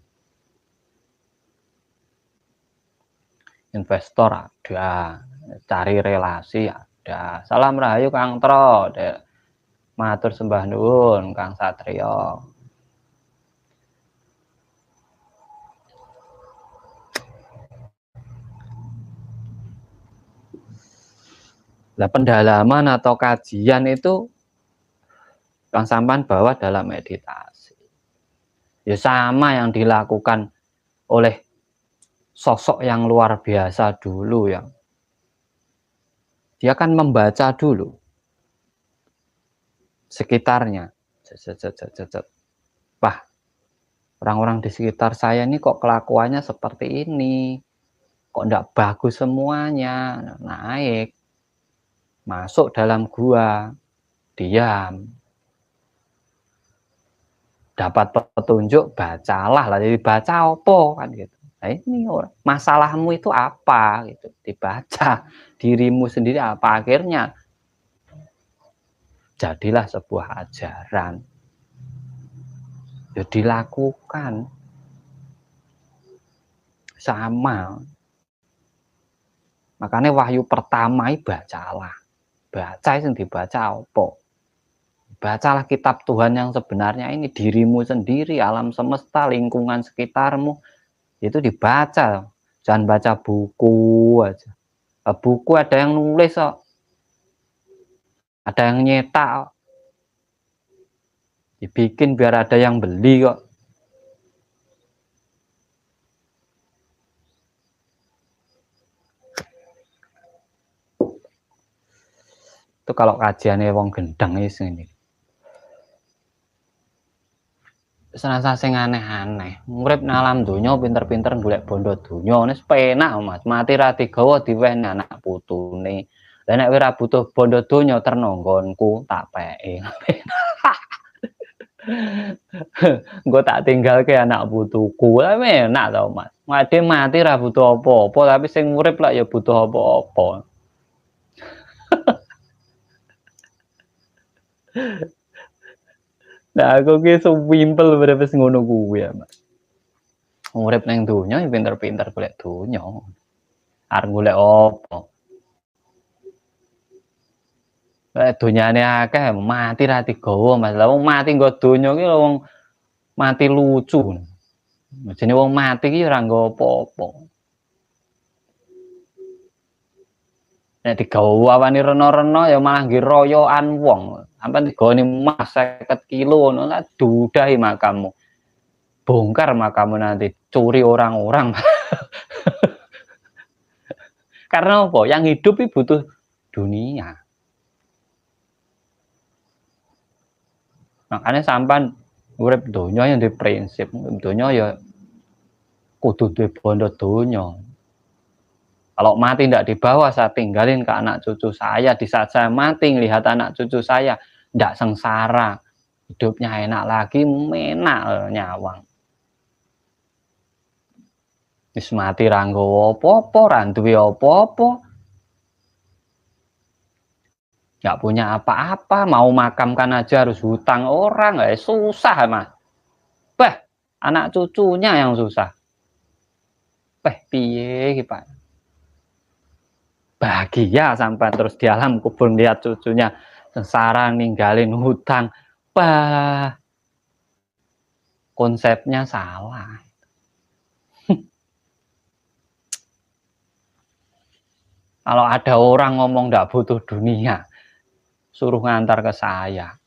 Investor ada, cari relasi ada. Salam rahayu Kang Tro, matur sembah nuwun Kang Satrio. Nah, pendalaman atau kajian itu Kang sampean bawa dalam meditasi. Ya sama yang dilakukan oleh sosok yang luar biasa dulu yang dia kan membaca dulu sekitarnya. Wah, orang-orang di sekitar saya ini kok kelakuannya seperti ini, kok enggak bagus semuanya. Naik, masuk dalam gua, diam, dapat petunjuk, bacalah lah. Jadi baca apa kan gitu. Nah, ini masalahmu itu apa gitu, dibaca. Dirimu sendiri apa, akhirnya jadilah sebuah ajaran. Ya dilakukan sama. Makanya wahyu pertama bacalah. Baca yang dibaca apa? Bacalah kitab Tuhan yang sebenarnya ini, dirimu sendiri, alam semesta, lingkungan sekitarmu. Itu dibaca. Jangan baca buku aja. Buku ada yang nulis kok. Ada yang nyetak kok. Dibikin biar ada yang beli kok. Itu kalau kajiannya wong gendeng ini. Serasa sing aneh-aneh. Urip nang alam donya pinter-pinter golek bondo donya wis penak, Mas. Mati ra digawa diwehne anak putune. Lah nek ora butuh bondo donya terno nggonku tak peke. Engko tak tinggalke anak putuku. Lah enak to, Mas. Mati mati ra butuh apa-apa, tapi sing urip lak ya butuh apa-apa. Nah, aku ki sewimpel berapa ngono kuwi ya, Mas. Urip ning donya ya pinter-pinter golek donya. Arep golek apa? Lek donyane akeh mati ra digawa, Mas. Lah wong mati nggo donya ki wong mati lucu. Jenenge wong mati ki ora nggo apa-apa. Nek digawa wani rena-rena ya malah nggih royokan wong. Sampeyan digawani emas 50 kilo ngono lah dudahi makammu. Bongkar makammu nanti, curi orang-orang. Karena apa? Yang hidup itu butuh dunia. Makanya sampean urip donya yang di prinsip, donya ya kudu duwe bondo donya. Kalau mati tidak dibawa, saya tinggalin ke anak cucu saya. Di saat saya mati, ngelihat anak cucu saya tidak sengsara, hidupnya enak lagi, enak nyawang. Wis mati ra nggawa apa-apa, ra duwe apa-apa. Nggak punya apa-apa, mau makamkan aja harus hutang orang, susah, Mas. Bah, anak cucunya yang susah. Piye iki, Pak? Bahagia sampai terus di alam kubur lihat cucunya sengsara ninggalin hutang. Bah, konsepnya salah. Kalau ada orang ngomong nggak butuh dunia, suruh ngantar ke saya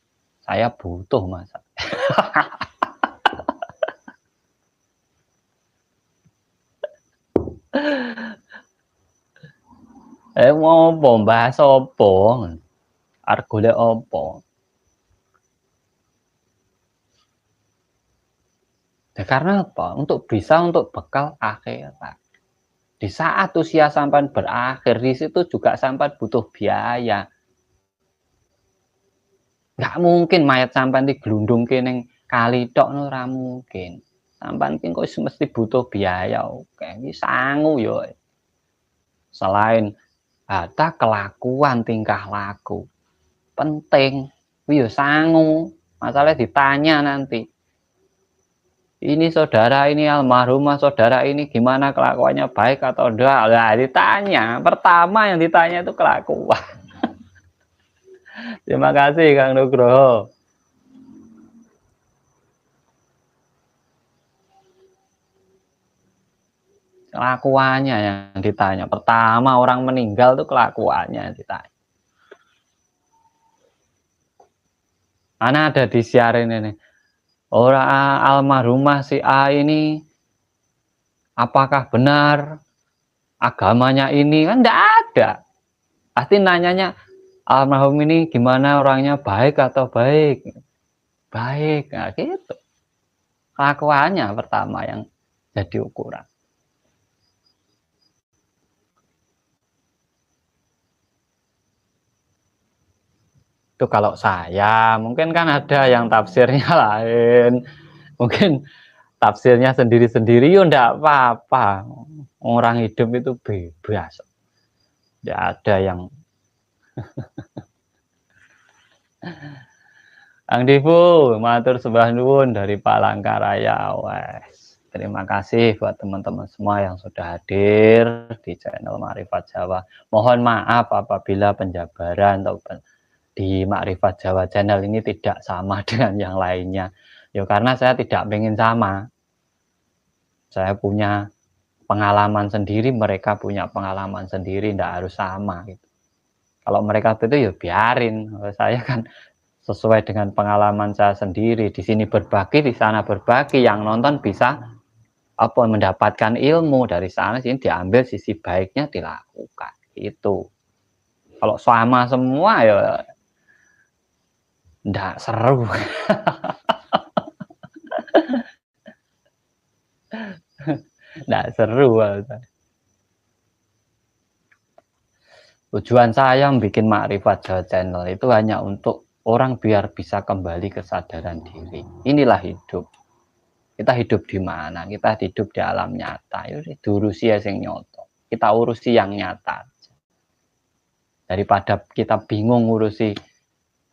butuh, Mas. Mau apa bahas apa? Arep golek apa? Ya, karena apa? Untuk bekal akhirat. Di saat usia sampean berakhir, di situ juga sampean butuh biaya. Nggak mungkin mayat sampean diglundungke ning kali tok ora mungkin. Sampean ki kok mesti butuh biaya. Oke, iki sangu yo. Selain harta, kelakuan, tingkah laku penting. Kuwi yo sangu. Masalahnya ditanya nanti. Ini saudara ini almarhumah, saudara ini gimana kelakuannya, baik atau enggak? Nah, ditanya. Pertama yang ditanya itu kelakuan. Terima kasih Kang Nugroho. Kelakuannya yang ditanya. Pertama orang meninggal itu kelakuannya yang ditanya. Mana ada di siaran ini. Orang almarhumah si A ini apakah benar agamanya ini? Kan enggak ada. Pasti nanyanya almarhum ini gimana orangnya, baik atau baik? Baik, nah gitu. Kelakuannya pertama yang jadi ukuran. Itu kalau saya, mungkin kan ada yang tafsirnya lain. Mungkin tafsirnya sendiri-sendiri, ya enggak apa-apa. Orang hidup itu bebas. Tidak ada yang Kang Divu, matur sembah nuwun dari Palangkaraya. Wes, terima kasih buat teman-teman semua yang sudah hadir di channel Makrifat Jawa. Mohon maaf apabila penjabaran atau di Makrifat Jawa channel ini tidak sama dengan yang lainnya. Ya karena saya tidak pengen sama. Saya punya pengalaman sendiri, mereka punya pengalaman sendiri, tidak harus sama gitu. Kalau mereka itu ya biarin. Saya kan sesuai dengan pengalaman saya sendiri, di sini berbagi, di sana berbagi, yang nonton bisa mendapatkan ilmu dari sana, sini diambil sisi baiknya dilakukan itu. Kalau sama semua ya ndak seru. Nggak seru. Tujuan saya bikin Makrifat Jawa Channel itu hanya untuk orang biar bisa kembali kesadaran diri. Inilah hidup. Kita hidup di mana? Kita hidup di alam nyata. Itu diurusi yang nyoto. Kita urusi yang nyata. Daripada kita bingung ngurusi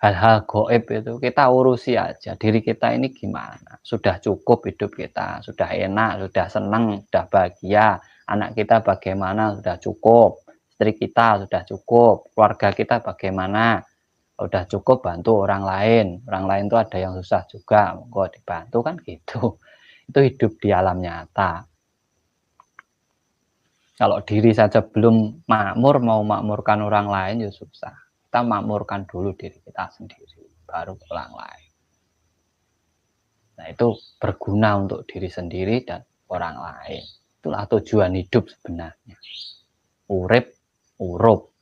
hal-hal goib itu, kita urusi aja diri kita ini gimana. Sudah cukup hidup kita, sudah enak, sudah senang, sudah bahagia. Anak kita bagaimana, sudah cukup. Istri kita sudah cukup, keluarga kita bagaimana, udah cukup, bantu orang lain itu ada yang susah juga, kok dibantu kan gitu. Itu hidup di alam nyata. Kalau diri saja belum makmur, mau makmurkan orang lain ya susah. Kita makmurkan dulu diri kita sendiri, baru orang lain. Nah itu berguna untuk diri sendiri dan orang lain. Itulah tujuan hidup sebenarnya. Urip urup,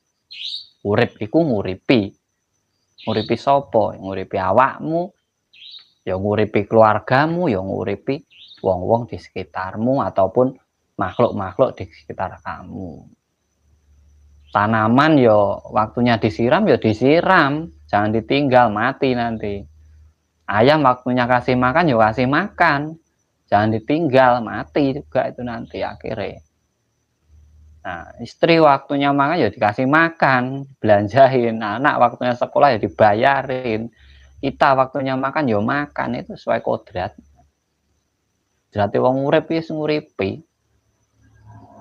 urip iku nguripi sapa? Nguripi awakmu, ya nguripi keluargamu, ya nguripi wong-wong di sekitarmu ataupun makhluk-makhluk di sekitar kamu. Tanaman ya waktunya disiram ya disiram, jangan ditinggal, mati nanti. Ayam waktunya kasih makan ya kasih makan, jangan ditinggal, mati juga itu nanti akhirnya. Nah, istri waktunya makan ya dikasih makan, belanjain. Anak waktunya sekolah ya dibayarin. Kita waktunya makan ya makan, itu sesuai kodrat. Jadi wong urip wis nguripi.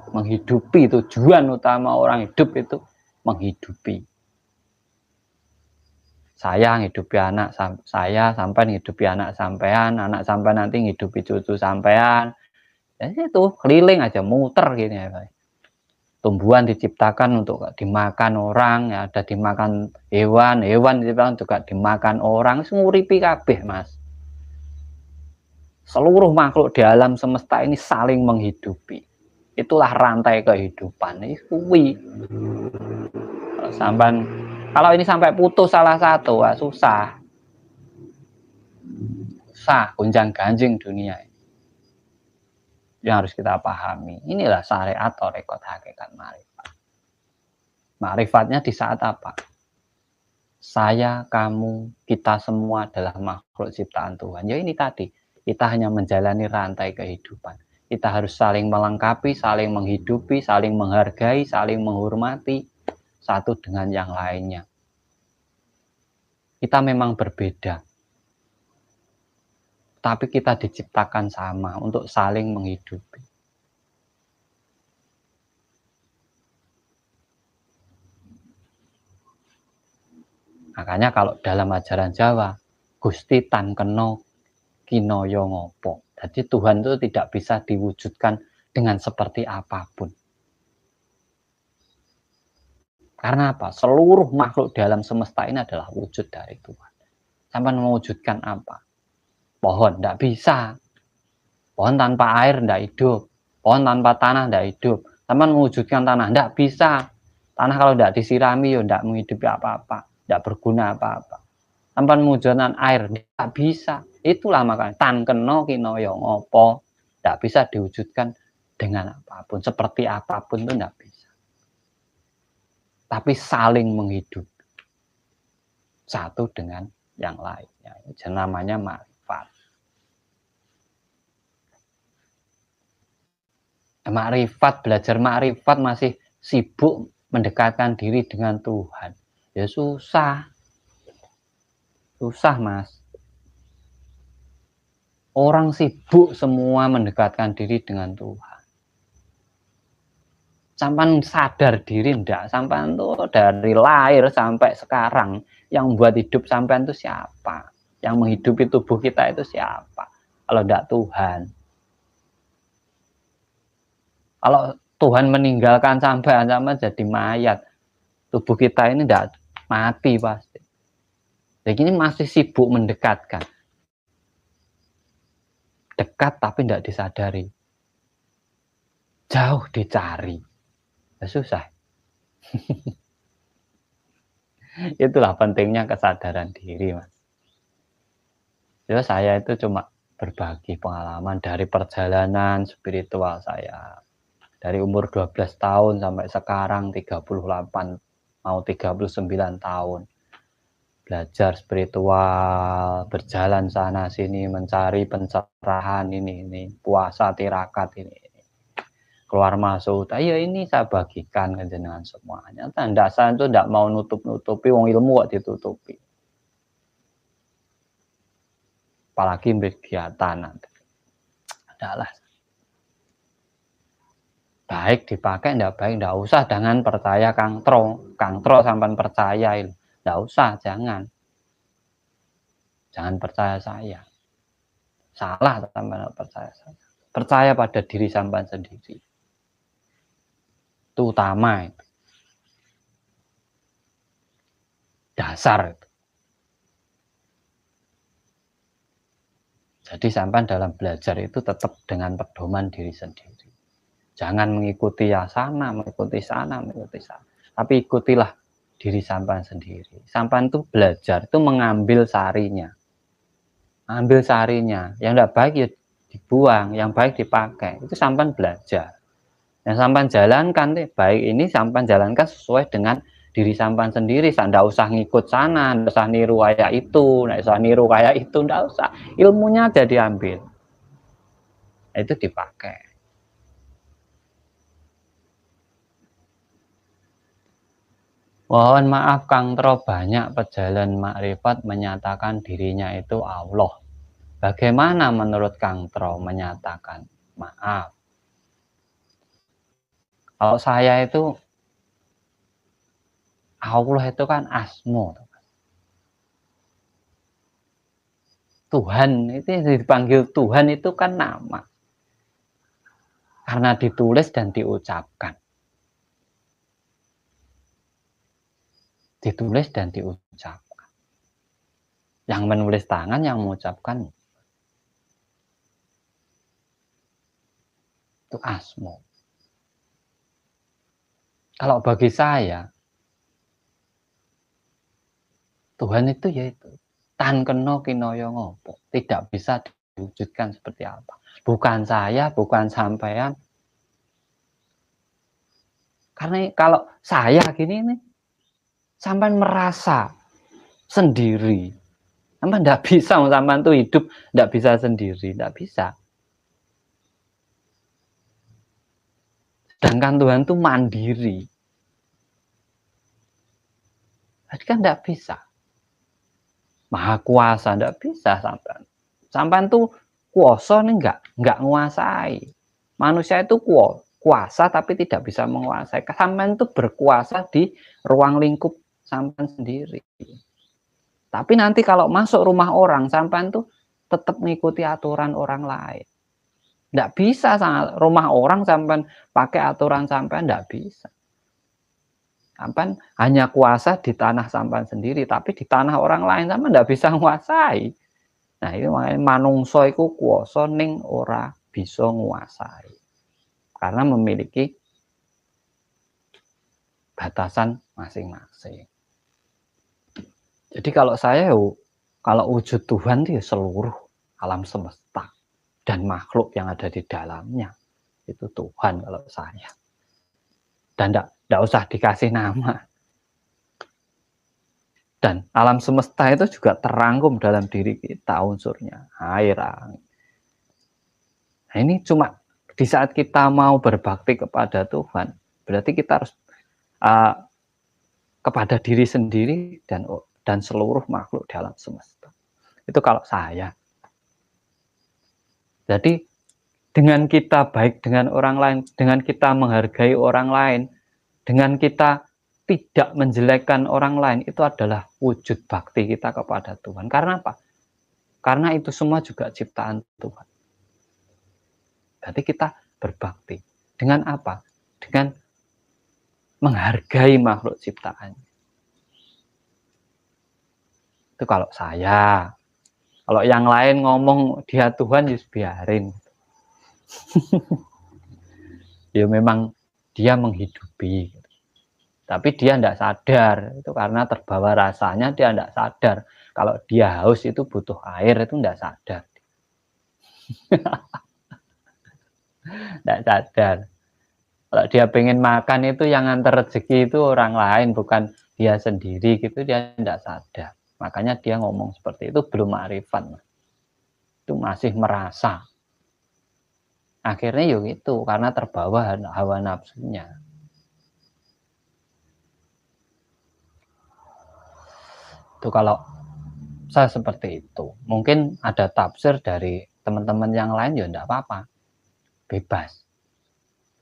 Menghidupi, tujuan utama orang hidup itu menghidupi. Saya ngidupi anak saya, sampai ngidupi anak sampean, anak sampean nanti ngidupi cucu sampean. Ya itu keliling aja muter gini ya, Pak. Tumbuhan diciptakan untuk dimakan orang, ya ada dimakan hewan, hewan diciptakan juga dimakan orang, nguripi kabeh, Mas. Seluruh makhluk di alam semesta ini saling menghidupi. Itulah rantai kehidupan. Kalau ini sampai putus salah satu, wah, susah, gonjang-ganjing dunia. Yang harus kita pahami. Inilah syariat atau rekod hakikat makrifat. Makrifatnya di saat apa? Saya, kamu, kita semua adalah makhluk ciptaan Tuhan. Ya ini tadi, kita hanya menjalani rantai kehidupan. Kita harus saling melengkapi, saling menghidupi, saling menghargai, saling menghormati satu dengan yang lainnya. Kita memang berbeda, tapi kita diciptakan sama untuk saling menghidupi. Makanya kalau dalam ajaran Jawa, Gusti tan kena kinaya ngopo. Jadi Tuhan itu tidak bisa diwujudkan dengan seperti apapun. Karena apa? Seluruh makhluk di alam semesta ini adalah wujud dari Tuhan. Sampai mewujudkan apa? Pohon, tidak bisa. Pohon tanpa air tidak hidup. Pohon tanpa tanah tidak hidup. Sampai mewujudkan tanah, tidak bisa. Tanah kalau tidak disirami, ya tidak menghidupi apa-apa. Tidak berguna apa-apa. Tanpa mewujudkan air, tidak bisa. Itulah makanya tan kena kinaya ngopo. Tidak bisa diwujudkan dengan apapun. Seperti apapun itu tidak bisa. Tapi saling menghidupi satu dengan yang lainnya. Itu namanya makrifat. Makrifat, belajar makrifat masih sibuk mendekatkan diri dengan Tuhan. Ya susah. Susah, Mas. Orang sibuk semua mendekatkan diri dengan Tuhan. Sampai sadar diri enggak, sampai itu dari lahir sampai sekarang yang membuat hidup sampai itu siapa? Yang menghidupi tubuh kita itu siapa? Kalau enggak Tuhan. Kalau Tuhan meninggalkan sampai jadi mayat, tubuh kita ini enggak mati pasti. Jadi ini masih sibuk mendekatkan. Dekat tapi enggak disadari. Jauh dicari. Ya susah. Itulah pentingnya kesadaran diri, Mas. Ya saya itu cuma berbagi pengalaman dari perjalanan spiritual saya. Dari umur 12 tahun sampai sekarang 38, mau 39 tahun. Belajar spiritual, berjalan sana sini, mencari pencerahan ini, puasa tirakat ini. Keluar masuk, ya ini saya bagikan ke jenengan semuanya. Tanda saya itu tidak mau nutup-nutupi, wong ilmu kok ditutupi. Apalagi kegiatan nanti. Adalah baik dipakai, enggak baik, enggak usah, jangan percaya Kang Tro sampai percaya, enggak usah, jangan percaya saya, salah sampai percaya saya, percaya pada diri sampai sendiri, itu utama, itu dasar itu. Jadi sampai dalam belajar itu tetap dengan pedoman diri sendiri. Jangan mengikuti ya sana, mengikuti sana, tapi ikutilah diri sampai sendiri. Sampai itu belajar itu mengambil sarinya. Ambil sarinya. Yang tidak baik ya dibuang, yang baik dipakai. Itu sampai belajar. Yang sampai jalankan baik ini sampai jalankan sesuai dengan diri sampai sendiri. Tidak usah ngikut sana, tidak usah niru kayak itu, tidak usah niru kayak itu, tidak usah. Ilmunya aja diambil. Itu dipakai. Mohon maaf Kang Tro, banyak pejalan makrifat menyatakan dirinya itu Allah. Bagaimana menurut Kang Tro menyatakan maaf? Kalau saya itu Allah itu kan asmo. Tuhan itu dipanggil Tuhan itu kan nama. Karena ditulis dan diucapkan. Ditulis dan diucapkan. Yang menulis tangan, yang mengucapkan itu asmo. Kalau bagi saya, Tuhan itu yaitu tan keno kinoyo ngopo, tidak bisa diwujudkan seperti apa. Bukan saya, bukan sampean. Karena kalau saya gini nih, sampean merasa sendiri. Sampean tidak bisa, sampean tuh hidup tidak bisa sendiri, tidak bisa. Sedangkan Tuhan tuh mandiri. Jadi kan tidak bisa. Maha kuasa tidak bisa sampean. Sampean tuh kuasa nih enggak nguasai. Manusia itu kuasa tapi tidak bisa menguasai. Sampean tuh berkuasa di ruang lingkup sampean sendiri. Tapi nanti kalau masuk rumah orang, sampean tuh tetap mengikuti aturan orang lain. Tidak bisa rumah orang sampean pakai aturan sampean, tidak bisa. Sampean hanya kuasa di tanah sampean sendiri, tapi di tanah orang lain sampean tidak bisa menguasai. Nah, itu makanya manungsa iku kuwasa ning ora bisa nguasai. Karena memiliki batasan masing-masing. Jadi kalau saya kalau wujud Tuhan itu seluruh alam semesta dan makhluk yang ada di dalamnya. Itu Tuhan kalau saya. Dan tidak usah dikasih nama. Dan alam semesta itu juga terangkum dalam diri kita unsurnya. Air, angin. Nah, ini cuma di saat kita mau berbakti kepada Tuhan, berarti kita harus kepada diri sendiri dan seluruh makhluk di alam semesta. Itu kalau saya. Jadi dengan kita baik dengan orang lain, dengan kita menghargai orang lain, dengan kita tidak menjelekkan orang lain, itu adalah wujud bakti kita kepada Tuhan. Karena apa? Karena itu semua juga ciptaan Tuhan. Berarti kita berbakti. Dengan apa? Dengan menghargai makhluk ciptaan. Itu kalau saya. Kalau yang lain ngomong dia Tuhan, ya biarin. Ya memang dia menghidupi. Tapi dia tidak sadar. Itu karena terbawa rasanya dia tidak sadar. Kalau dia haus itu butuh air, itu tidak sadar. Tidak sadar. Kalau dia pengen makan itu yang nganter rezeki itu orang lain, bukan dia sendiri gitu, dia tidak sadar. Makanya dia ngomong seperti itu belum ma'rifat. Itu masih merasa. Akhirnya yuk itu karena terbawa hawa nafsunya. Itu kalau saya seperti itu. Mungkin ada tafsir dari teman-teman yang lain ya enggak apa-apa. Bebas.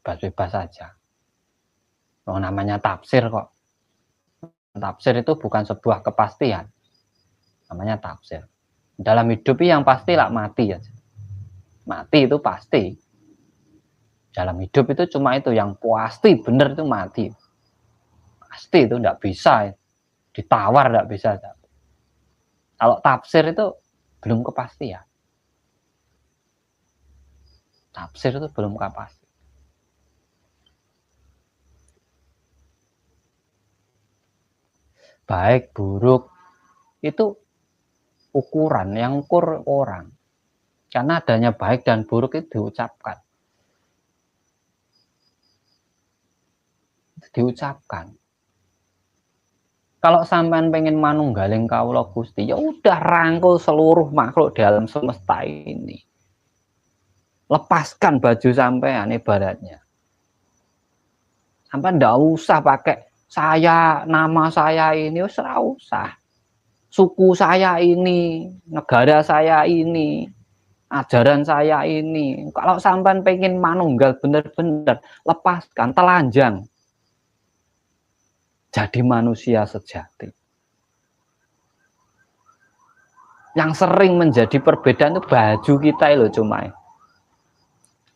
Bebas-bebas saja. Oh, namanya tafsir kok. Tafsir itu bukan sebuah kepastian. Namanya tafsir. Dalam hidup yang pasti lah mati aja. Mati itu pasti. Dalam hidup itu cuma itu yang pasti benar itu mati. Pasti itu enggak bisa. Ditawar enggak bisa. Kalau tafsir itu belum kepastian. Tafsir itu belum pasti. Baik, buruk, itu ukuran, yang ukur orang. Karena adanya baik dan buruk itu diucapkan. Diucapkan. Kalau sampean pengen manunggaling kawula Gusti, ya udah rangkul seluruh makhluk di alam semesta ini. Lepaskan baju sampean ibaratnya. Sampai ndak usah pakai saya, nama saya ini, usah usah. Suku saya ini, negara saya ini, ajaran saya ini. Kalau sampean pengen manunggal bener-bener, lepaskan, telanjang. Jadi manusia sejati. Yang sering menjadi perbedaan itu baju kita loh cuma.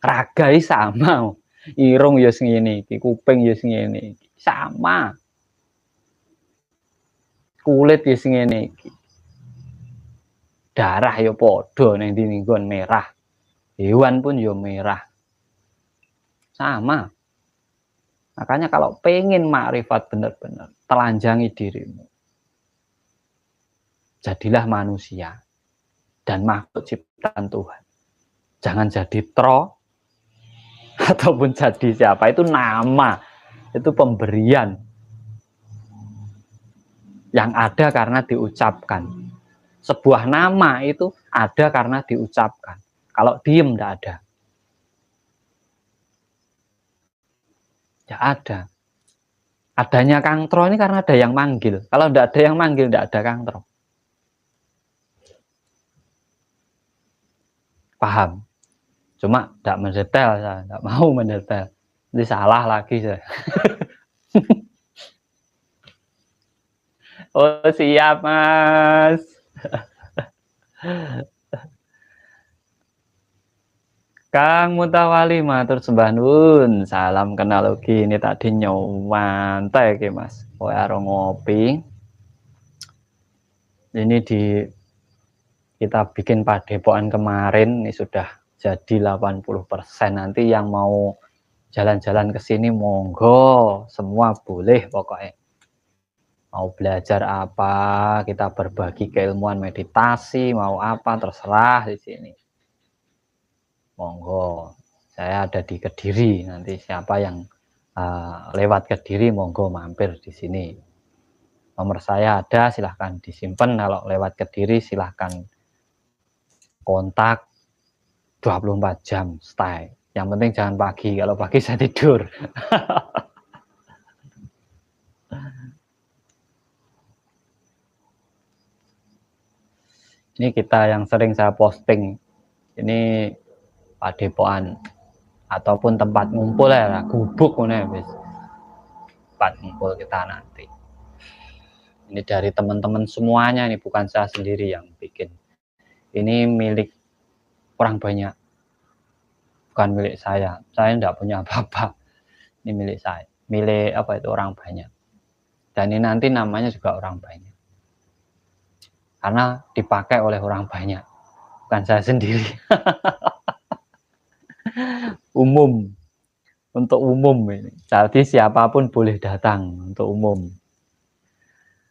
Ragai sama. Irung ya ngene iki, kuping ya ngene iki. Sama. Kulit ya ngene iki. Darah ya padha ning dinggon merah. Hewan pun ya merah. Sama. Makanya kalau pengen makrifat benar-benar, telanjangi dirimu. Jadilah manusia dan makhluk ciptaan Tuhan. Jangan jadi tro ataupun jadi siapa, itu nama, itu pemberian yang ada karena diucapkan. Sebuah nama itu ada karena diucapkan. Kalau diem tidak ada. Ya ada. Adanya Kang Tro ini karena ada yang manggil. Kalau tidak ada yang manggil, tidak ada Kang Tro. Paham? Cuma tidak mendetail, saya tidak mau mendetail. Ini salah lagi saya. Oh siap Mas. Kang Mutawali matur sembah nuwun. Salam kenal ugi ini tadi nyomantai ke Mas. Kowe arep ngopi. Ini kita bikin padepokan kemarin ini sudah jadi 80%. Nanti yang mau jalan-jalan ke sini monggo, semua boleh pokoknya. Mau belajar apa, kita berbagi keilmuan meditasi, mau apa terserah di sini. Monggo, saya ada di Kediri. Nanti siapa yang lewat Kediri, monggo mampir di sini. Nomor saya ada, silahkan disimpan. Kalau lewat Kediri, silahkan kontak 24 jam stay. Yang penting jangan pagi. Kalau pagi saya tidur. Ini kita yang sering saya posting. Ini padepokan ataupun tempat ngumpul ya, gubuk nih, tempat ngumpul kita nanti. Ini dari teman-teman semuanya, ini bukan saya sendiri yang bikin. Ini milik orang banyak, bukan milik saya. Saya tidak punya apa-apa. Ini milik saya, milik apa itu orang banyak. Dan ini nanti namanya juga orang banyak, karena dipakai oleh orang banyak, bukan saya sendiri. Umum, untuk umum ini. Jadi siapapun boleh datang untuk umum.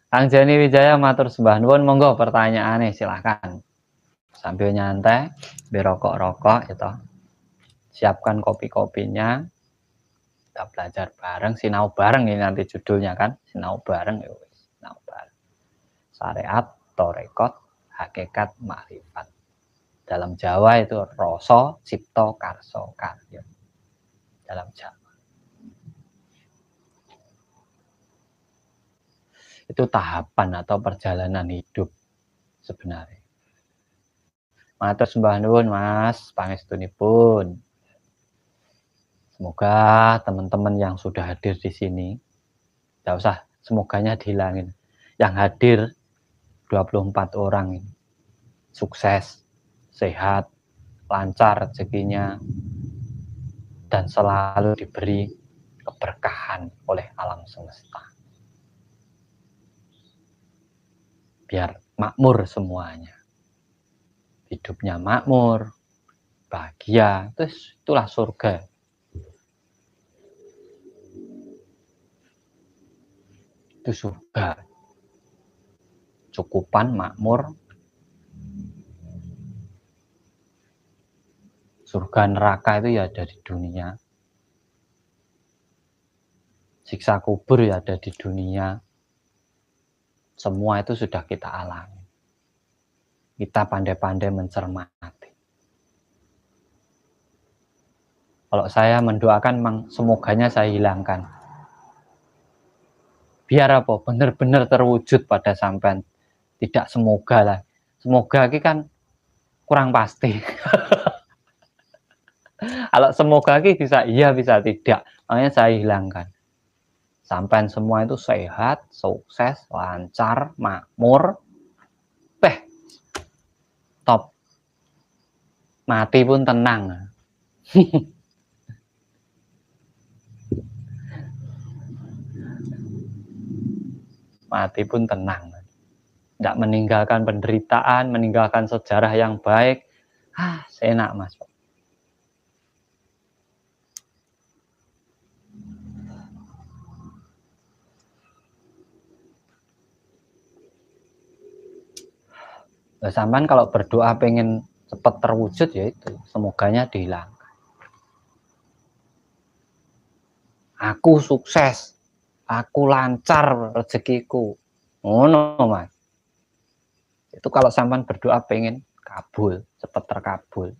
Kang Jani Wijaya matur sembah nuwun, monggo pertanyaannya silahkan. Sambil nyantai, berokok-rokok itu. Siapkan kopi-kopinya. Kita belajar bareng, sinau bareng ini nanti judulnya kan, sinau bareng ya wis, sinau bareng. Syariat, torekot, hakikat, makrifat. Dalam Jawa itu rasa, cipta, karsa, karya. Dalam Jawa. Itu tahapan atau perjalanan hidup sebenarnya. Matur sembah nuwun Mas, pangestunipun. Semoga teman-teman yang sudah hadir di sini, tidak usah semoganya dihilangin. Yang hadir 24 orang ini, sukses, sehat, lancar rezekinya, dan selalu diberi keberkahan oleh alam semesta. Biar makmur semuanya. Hidupnya makmur, bahagia, itulah surga. Itu surga. Cukupan, makmur. Surga neraka itu ya ada di dunia. Siksa kubur ya ada di dunia. Semua itu sudah kita alami. Kita pandai-pandai mencermati. Kalau saya mendoakan, semoganya saya hilangkan. Biar apa? Benar-benar terwujud pada sampean. Tidak semoga lah. Semoga ini kan kurang pasti. Kalau semoga ini bisa iya, bisa tidak. Makanya saya hilangkan. Sampean semua itu sehat, sukses, lancar, makmur. Top. Mati pun tenang. Mati pun tenang. Tidak meninggalkan penderitaan, meninggalkan sejarah yang baik. Enak Mas. Nah, sampean kalau berdoa pengen cepat terwujud ya itu, semoganya dihilangkan. Aku sukses, aku lancar rezekiku. No, Mas. Itu kalau sampean berdoa pengen kabul, cepat terkabul.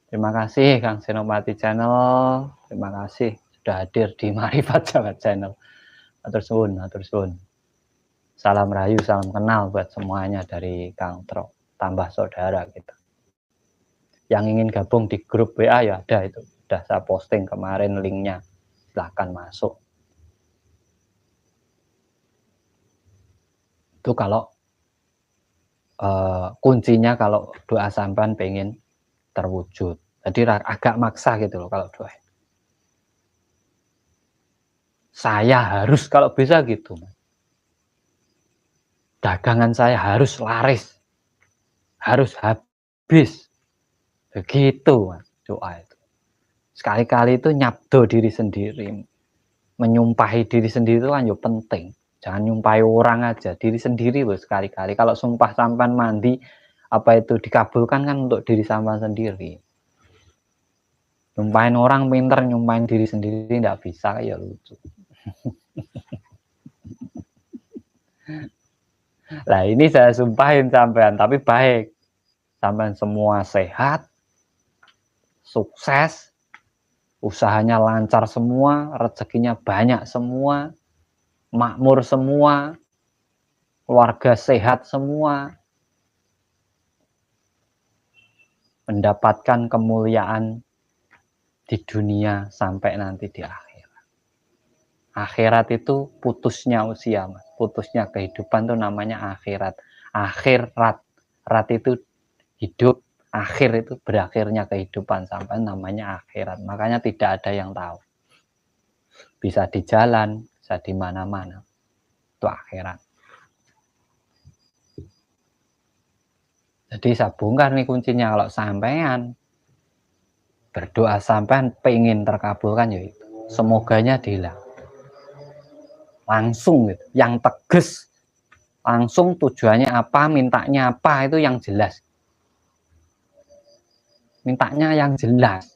Terima kasih Kang Senopati Channel. Terima kasih sudah hadir di Marifat Jawa Channel. Matur suwun, matur suwun. Salam rahayu, salam kenal buat semuanya dari Kang Tro. Tambah saudara kita. Yang ingin gabung di grup WA ya ada itu. Sudah saya posting kemarin linknya. Silahkan masuk. Itu kalau kuncinya kalau doa sampean pengen terwujud. Jadi agak maksa gitu loh kalau doa. Saya harus kalau bisa gitu. Dagangan saya harus laris. Harus habis. Begitu doa itu. Sekali-kali itu nyabdo diri sendiri. Menyumpahi diri sendiri itu kan juga penting. Jangan nyumpahi orang aja, diri sendiri loh sekali-kali. Kalau sumpah sampan mandi, apa itu dikabulkan kan untuk diri sampan sendiri. Nyumpahin orang pinter, nyumpahin diri sendiri tidak bisa, ya lucu. Nah ini saya sumpahin sampean, tapi baik. Sampean semua sehat, sukses, usahanya lancar semua, rezekinya banyak semua, makmur semua, keluarga sehat semua, mendapatkan kemuliaan di dunia sampai nanti di akhirat. Akhirat itu putusnya usia, Mas. Putusnya kehidupan itu namanya akhirat. Akhirat, rat itu hidup, akhir itu berakhirnya kehidupan sampai namanya akhirat. Makanya tidak ada yang tahu. Bisa di jalan, bisa di mana-mana. Itu akhirat. Jadi saya bongkar nih kuncinya, kalau sampean berdoa sampean pengen terkabulkan ya itu. Semoganya dihilang. Langsung gitu, yang tegas. Langsung tujuannya apa, mintanya apa, itu yang jelas. Mintanya yang jelas.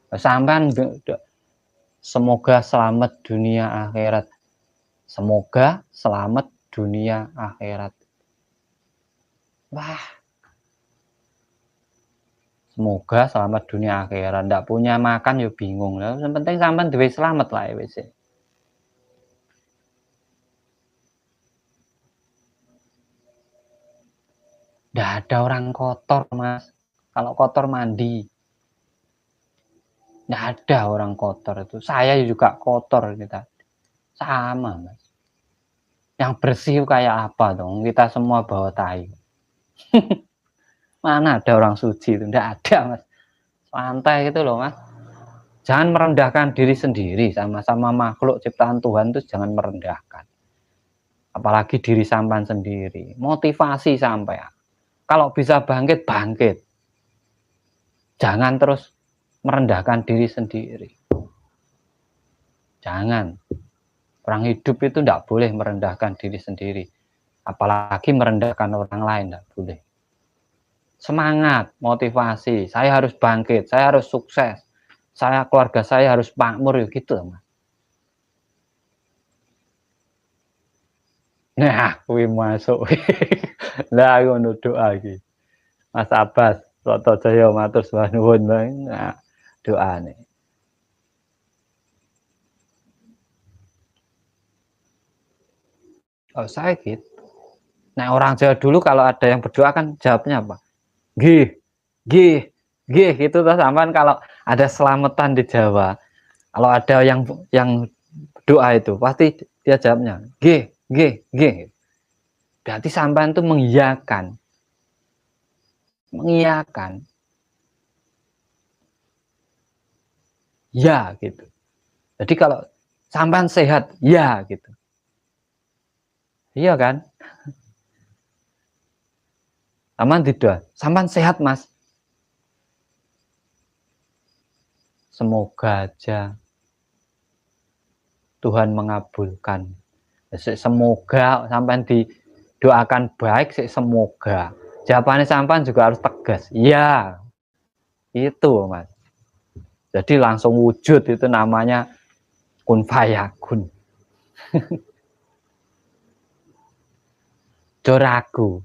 Sampean semoga selamat dunia akhirat. Semoga selamat dunia akhirat. Wah. Semoga selamat dunia akhirat. Ndak punya makan ya bingung. Yang penting sampean duwe selamat lah ya wis. Ndak ada orang kotor, Mas. Kalau kotor mandi. Nggak ada orang kotor itu. Saya juga kotor kita. Sama, Mas. Yang bersih kayak apa dong? Kita semua bawa tai. Mana ada orang suci itu? Nggak ada, Mas. Santai gitu loh, Mas. Jangan merendahkan diri sendiri. Sama-sama makhluk ciptaan Tuhan itu jangan merendahkan. Apalagi diri sampean sendiri. Motivasi sampai. Kalau bisa bangkit, bangkit. Jangan terus merendahkan diri sendiri. Jangan. Orang hidup itu tidak boleh merendahkan diri sendiri. Apalagi merendahkan orang lain, tidak boleh. Semangat, motivasi, saya harus bangkit, saya harus sukses, keluarga saya harus makmur, gitu, Mas. Nah, kuwi masuk. Lah ngono doa iki. Mas Abbas, Roto Jaya matur nuwun. Nah, doane. Oh, saya gitu. Nah, orang Jawa dulu kalau ada yang berdoa kan jawabnya apa? Gih, gih, gih, gitu tuh. Sampean kalau ada selamatan di Jawa, kalau ada yang doa itu pasti dia jawabnya gih, gih, gih. Berarti sampean tuh mengiyakan, ya gitu. Jadi kalau sampean sehat, ya gitu. Iya kan? Aman tidak? Sampean sehat, Mas. Semoga aja Tuhan mengabulkan. Semoga sampean didoakan baik, semoga. Jawabannya sampean juga harus tegas. Ya, itu, Mas. Jadi langsung wujud, itu namanya kun fayakun. Jo ragu.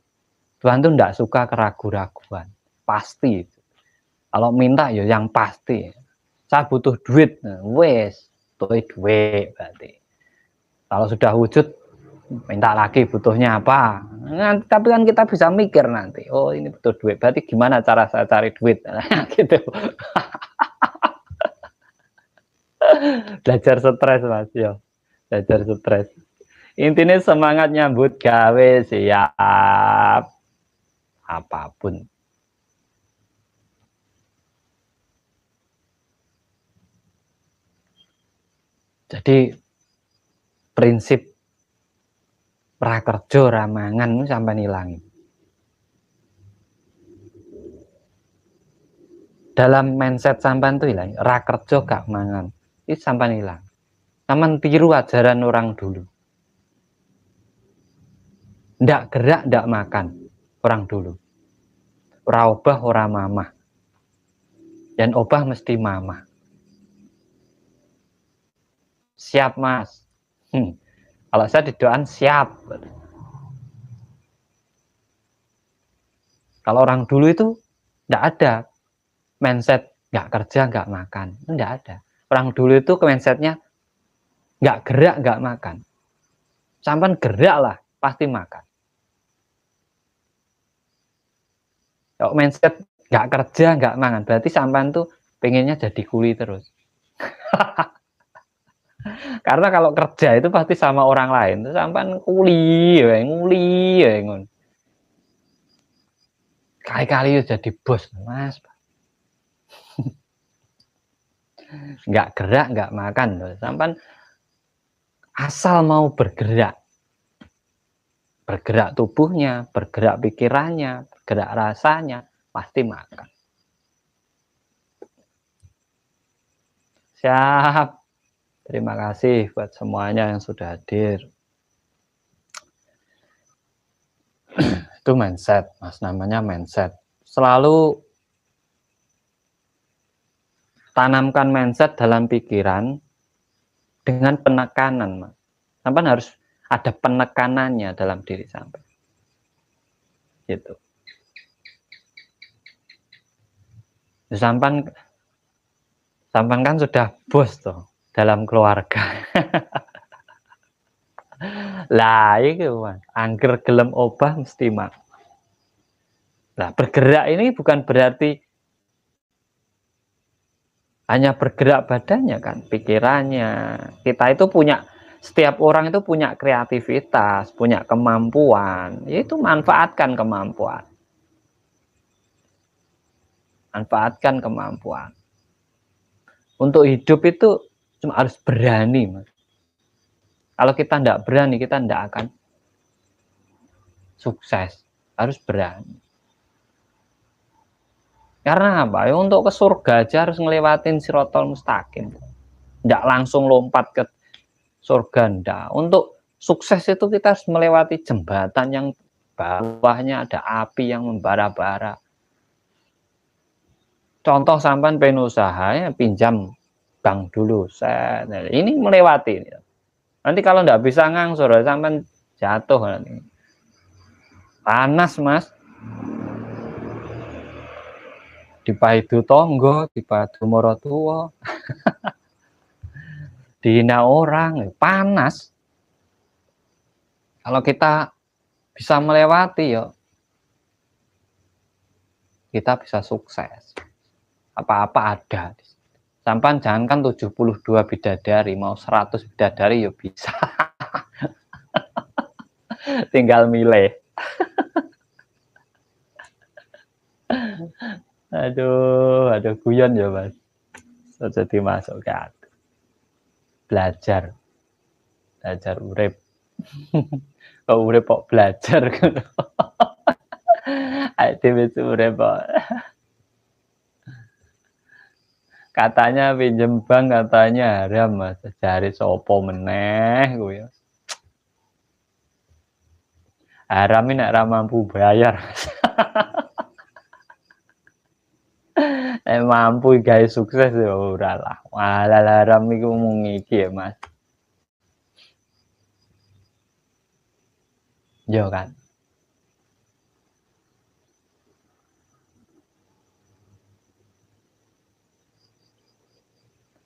Tuhan tuh enggak suka keraguan-raguan. Pasti. Kalau minta ya yang pasti. Saya butuh duit, wes, butuh duit berarti. Kalau sudah wujud, minta lagi butuhnya apa. Nah, tapi kan kita bisa mikir nanti, oh ini butuh duit, berarti gimana cara saya cari duit, gitu. Belajar stres, Mas, yo. Belajar stres. Intinya semangat nyambut gawe, siap apapun. Jadi prinsip prakerja ramangan sampai nilangi. Dalam mindset sampai itu hilang, rakerja gak mangan, itu sampai hilang. Sampai tiru ajaran orang dulu. Ndak gerak, ndak makan orang dulu. Ora obah, ora mamah. Dan obah mesti mamah. Siap, Mas. Kalau saya didoakan siap. Kalau orang dulu itu ndak ada mindset nggak kerja, nggak makan. Ndak ada. Orang dulu itu mindsetnya nggak gerak, nggak makan. Sampai gerak lah, pasti makan. Kalau mindset nggak kerja, nggak makan, berarti sampean tuh pengennya jadi kuli terus. Karena kalau kerja itu pasti sama orang lain, terus sampean kuli, nguli, ngon. Kali-kali jadi bos, Mas. Nggak gerak, nggak makan, sampean asal mau bergerak. Bergerak tubuhnya, bergerak pikirannya, bergerak rasanya, pasti makan. Siap. Terima kasih buat semuanya yang sudah hadir. Itu mindset, Mas, namanya mindset. Selalu tanamkan mindset dalam pikiran dengan penekanan, Mas. Sampai harus ada penekanannya dalam diri sampai. Gitu. Sampan kan sudah bos tuh dalam keluarga. Lah itu Mas, angger gelem obah mesti mak. Nah, bergerak ini bukan berarti hanya bergerak badannya kan, pikirannya. Kita itu punya, setiap orang itu punya kreativitas, punya kemampuan, yaitu manfaatkan kemampuan. Manfaatkan kemampuan. Untuk hidup itu cuma harus berani, Mas. Kalau kita tidak berani, kita tidak akan sukses. Harus berani. Karena apa? Ya, untuk ke surga aja harus ngelewatin sirotol mustaqim. Tidak langsung lompat ke surga, enggak. Untuk sukses itu kita harus melewati jembatan yang bawahnya ada api yang membara-bara. Contoh sampan pengen usaha, ya, pinjam bank dulu. Ini melewati. Nanti kalau enggak bisa ngangsur, sampan jatuh nanti. Panas, Mas. Dipaidu tonggo, dipaidu morotua. Dihina orang, panas. Kalau kita bisa melewati, ya kita bisa sukses. Apa-apa ada. Sampan jangankan 72 bidadari, mau 100 bidadari ya bisa. Tinggal milih. Aduh guyon ya Mas. Jadi masuk ke hati. Belajar urip. Kok urip kok belajar. Ayo urip kok. Katanya pinjem bank katanya haram, Mas. Jare sapa meneh kuwi. Haram ini nek ra mampu bayar. Mampu gawe sukses ya ora lah. Halal haram iku mung iki ya, Mas. Yo kan.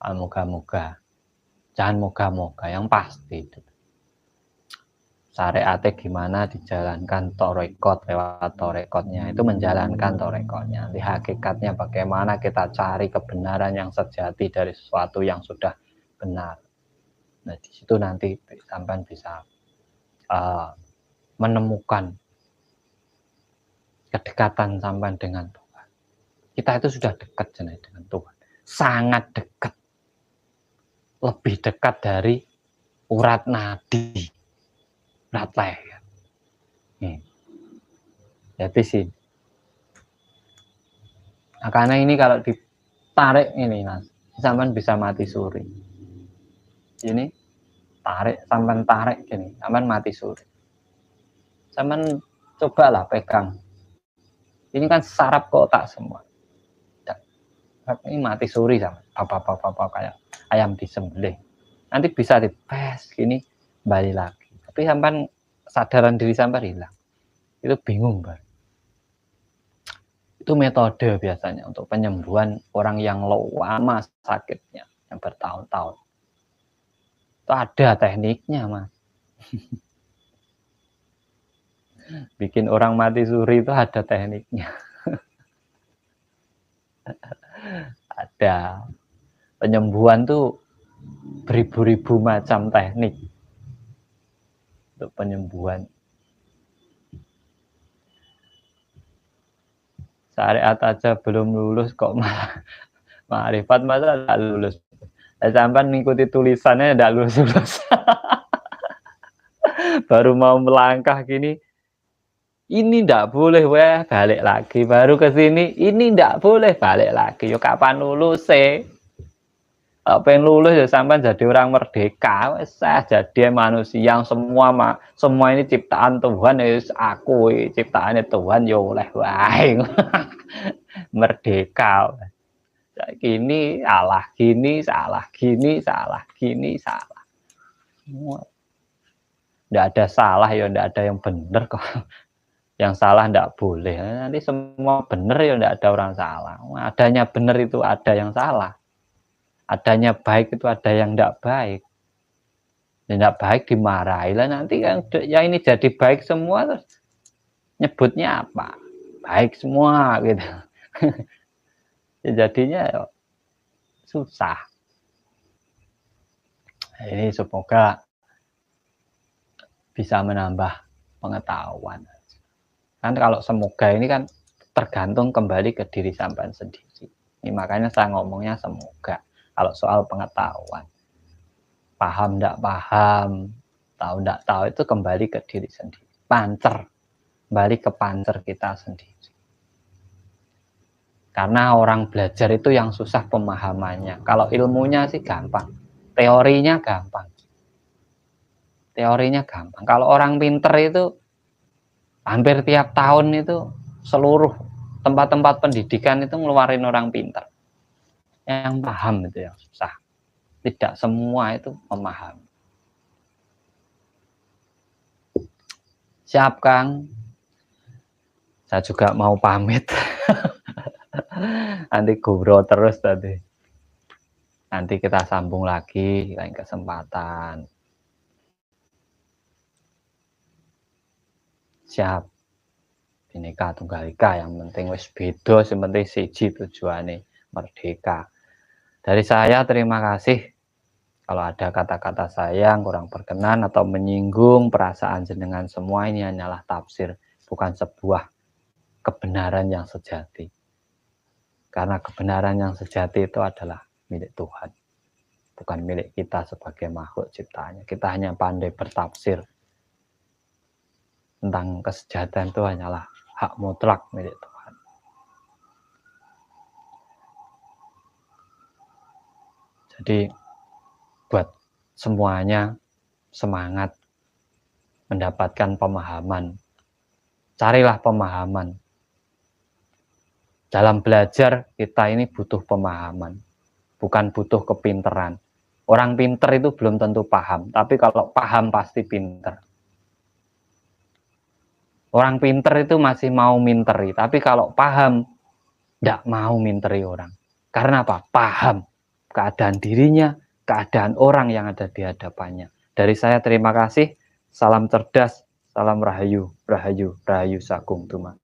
Moga-moga. Jangan moga-moga, yang pasti. Syariatnya gimana dijalankan torekot lewat torekotnya, itu menjalankan torekotnya. Di hakikatnya bagaimana kita cari kebenaran yang sejati dari sesuatu yang sudah benar. Nah di situ nanti sampai bisa menemukan kedekatan sampai dengan Tuhan. Kita itu sudah dekat dengan Tuhan, sangat dekat, lebih dekat dari urat nadi. Ratlah ya. Jadi sih. Nah, karena ini kalau ditarik ini Mas, sampean bisa mati suri. Ini tarik, sampean tarik gini, sampean mati suri. Sampean cobalah pegang. Ini kan saraf kotak semua. Ini mati suri sama apa kayak ayam disembelih. Nanti bisa dipes gini, kembali lagi. Tapi sampai sadaran diri sampai hilang, itu bingung Pak. Itu metode biasanya untuk penyembuhan orang yang lama sakitnya, yang bertahun-tahun. Itu ada tekniknya Mas. Bikin orang mati suri itu ada tekniknya. Ada penyembuhan tuh beribu-ribu macam teknik untuk penyembuhan. Syariat aja belum lulus kok malah ma'rifat masa tidak lulus. Sampai mengikuti tulisannya tidak lulus. Baru mau melangkah gini, ini tidak boleh, weh balik lagi. Baru ke sini, ini tidak boleh, balik lagi. Yo kapan lulus sih? pengen lulus ya sampai jadi orang merdeka, wes jadi manusia yang semua ini ciptaan Tuhan, ya aku ciptaannya Tuhan ya oleh wae. Merdeka. Gini salah, gini salah, gini salah, gini salah. Semua. Nggak ada salah ya, nggak ada yang benar kok. Yang salah nggak boleh. Nanti semua benar ya nggak ada orang salah. Adanya benar itu ada yang salah. Adanya baik itu ada yang tidak baik. Yang tidak baik dimarahi lah, nanti yang ini jadi baik semua terus nyebutnya apa? Baik semua gitu. Ya jadinya ya, susah. Ini semoga bisa menambah pengetahuan. Kan kalau semoga ini kan tergantung kembali ke diri sampean sendiri. Ini makanya saya ngomongnya semoga. Kalau soal pengetahuan, paham tidak paham, tahu tidak tahu, itu kembali ke diri sendiri. Pancer, kembali ke pancer kita sendiri. Karena orang belajar itu yang susah pemahamannya. Kalau ilmunya sih gampang, teorinya gampang. Teorinya gampang. Kalau orang pinter itu hampir tiap tahun itu seluruh tempat-tempat pendidikan itu ngeluarin orang pinter. Yang paham itu yang susah. Tidak semua itu memahami. Siap Kang. Saya juga mau pamit. Nanti gubro terus tadi. Nanti kita sambung lagi lain kesempatan. Siap. Bhinneka Tunggal Ika, yang penting wis beda, yang penting siji tujuane merdeka. Dari saya terima kasih. Kalau ada kata-kata saya yang kurang berkenan atau menyinggung perasaan jenengan semua, ini hanyalah tafsir, bukan sebuah kebenaran yang sejati. Karena kebenaran yang sejati itu adalah milik Tuhan, bukan milik kita sebagai makhluk ciptaannya. Kita hanya pandai bertafsir tentang kesejahteraan, itu hanyalah hak mutlak milik Tuhan. Jadi buat semuanya semangat mendapatkan pemahaman. Carilah pemahaman. Dalam belajar kita ini butuh pemahaman, bukan butuh kepinteran. Orang pinter itu belum tentu paham, tapi kalau paham pasti pinter. Orang pinter itu masih mau minteri, tapi kalau paham tidak mau minteri orang. Karena apa? Paham keadaan dirinya, keadaan orang yang ada di hadapannya. Dari saya terima kasih. Salam cerdas, salam rahayu, rahayu, rahayu sagung tuma.